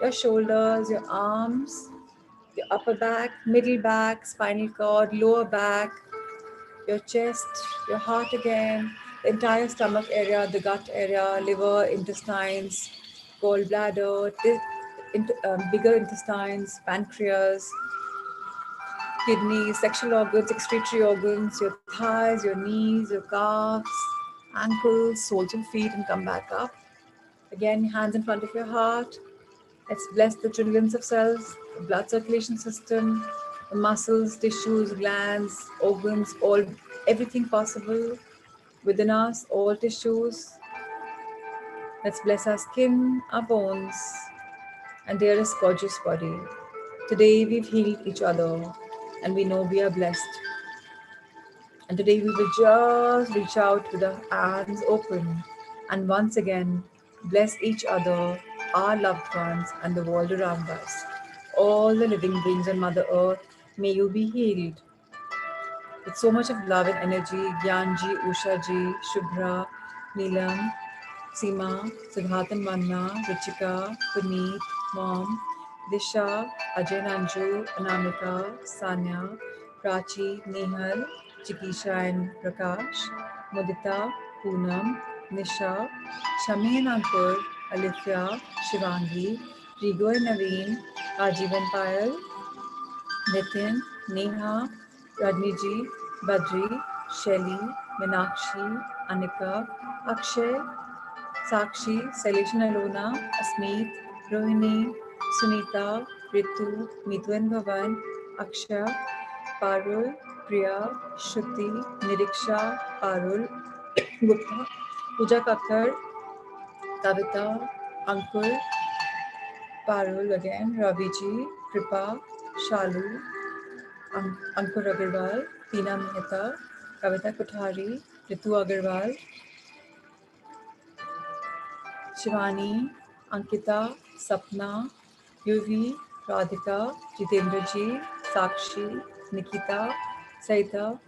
your shoulders, your arms, your upper back, middle back, spinal cord, lower back, your chest, your heart again, the entire stomach area, the gut area, liver, intestines, gallbladder, bigger intestines, pancreas, kidneys, sexual organs, excretory organs, your thighs, your knees, your calves, ankles, soles of feet, and come back up. Again, hands in front of your heart. Let's bless the trillions of cells, the blood circulation system, the muscles, tissues, glands, organs, all everything possible within us, all tissues. Let's bless our skin, our bones, and dearest gorgeous body. Today we've healed each other and we know we are blessed. And today we will just reach out with our hands open and once again bless each other, our loved ones, and the world around us. All the living beings on Mother Earth, may you be healed. With so much of love and energy, Gyanji, Ushaji, Shubhra, Neelam, Seema, Siddharth and Manna, Ruchika, Puneet, Mom, Disha, Ajay Nanju, Anamika, Sanya, Prachi, Nehal, Chikisha and Prakash, Mudita, Poonam, Nisha, Shami and Ankur, Alithya, Shivangi, Rigo and Naveen, Ajivan Payal, Nitin, Neha, Rajniji, Badri, Shelly, Meenakshi, Anika, Akshay, Sakshi, Sailesh and Alona, Asmeet, Rohini, Sunita, Ritu, Mitu and Bhavan, Aksha, Parul, Priya, Shruti, Niriksha, Parul, Gupta, Pooja Kakkar, Kavita, Ankur, Parul again, Raviji, Kripa, Shalu, Ankur Agarwal, Tina Mehta, Kavita Kothari, Ritu Agarwal, Shivani, Ankita, Sapna, Yuvi, Radhika, Jitendra Ji, Sakshi, Nikita, Saita,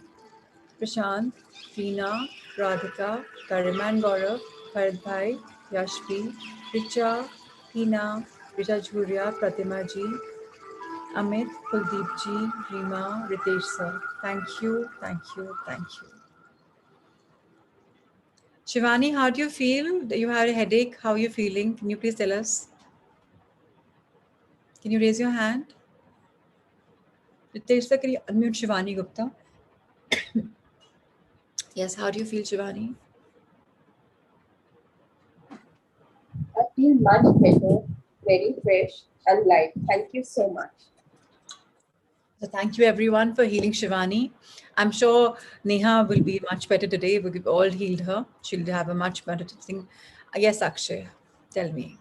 Prashant, Tina, Radhika, Kariman Gaurav, Bharat Bhai, Yashvi, Richa, Tina, Richa Jhuria, Pratima Ji, Amit, Kuldeep Ji, Rima, Ritesh Sir. Thank you, thank you, thank you. Shivani, how do you feel? You had a headache. How are you feeling? Can you please tell us? Can you raise your hand? Ritesh sir, can you unmute Shivani Gupta? Yes, how do you feel, Shivani? I feel much better, very fresh and light. Thank you so much. So thank you everyone for healing Shivani. I'm sure Neha will be much better today. We've all healed her. She'll have a much better thing. Yes, Akshay, tell me.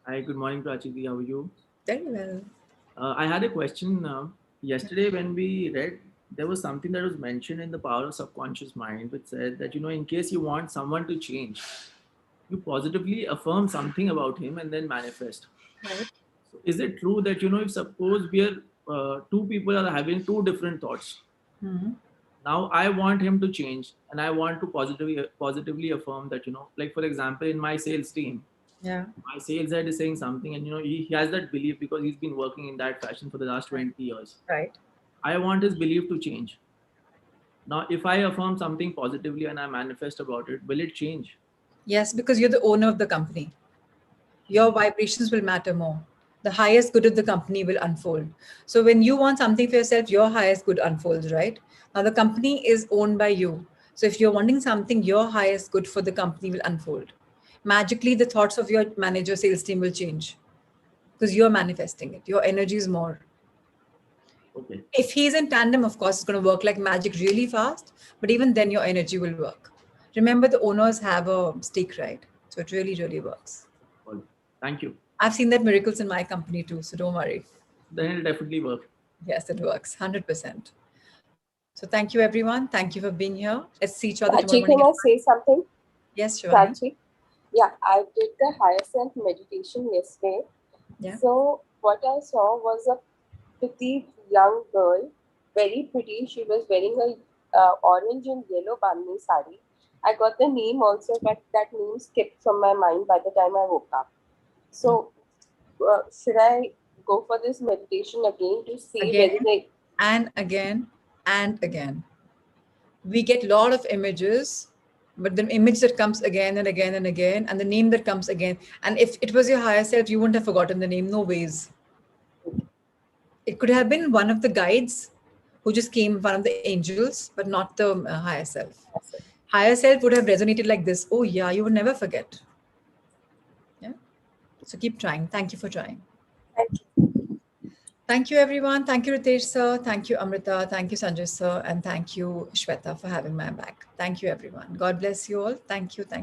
Hi, good morning, Prachiti. How are you? Very well. I had a question. Yesterday, when we read, there was something that was mentioned in the power of subconscious mind, which said that, in case you want someone to change, you positively affirm something about him and then manifest. Right. So is it true that, if suppose we are two people are having two different thoughts, Hmm. now I want him to change and I want to positively affirm that, like for example, in my sales team, Yeah. my sales head is saying something and he has that belief because he's been working in that fashion for the last 20 years. Right. I want his belief to change. Now if I affirm something positively and I manifest about it, will it change? Yes, because you're the owner of the company. Your vibrations will matter more. The highest good of the company will unfold. So when you want something for yourself, your highest good unfolds, right? Now the company is owned by you. So if you're wanting something, your highest good for the company will unfold. Magically, the thoughts of your manager, sales team will change because you're manifesting it. Your energy is more. Okay. If he's in tandem, of course, it's going to work like magic really fast, but even then your energy will work. Remember, the owners have a stake, right? So it really, really works. Well, thank you. I've seen that miracles in my company too, so don't worry. Then it'll definitely work. Yes, it works 100%. So thank you, everyone. Thank you for being here. Let's see each other tomorrow Prachi, morning. can I say something? Yes, Shivani. Prachi? Yeah, I did the higher self meditation yesterday. Yeah. So what I saw was a petite young girl, very pretty. She was wearing a orange and yellow bandhni sari. I got the name also, but that name skipped from my mind by the time I woke up. So, should I go for this meditation again to see Again whether they... and again and again. We get a lot of images, but the image that comes again and again and again, and the name that comes again. And if it was your higher self, you wouldn't have forgotten the name. No ways. It could have been one of the guides who just came, one of the angels, but not the higher self. Higher self would have resonated like this. Oh yeah, you would never forget. Yeah. So keep trying. Thank you for trying. Thank you. Thank you, everyone. Thank you, Ritesh sir. Thank you, Amrita. Thank you, Sanjay sir. And thank you, Shweta, for having my back. Thank you, everyone. God bless you all. Thank you. Thank you.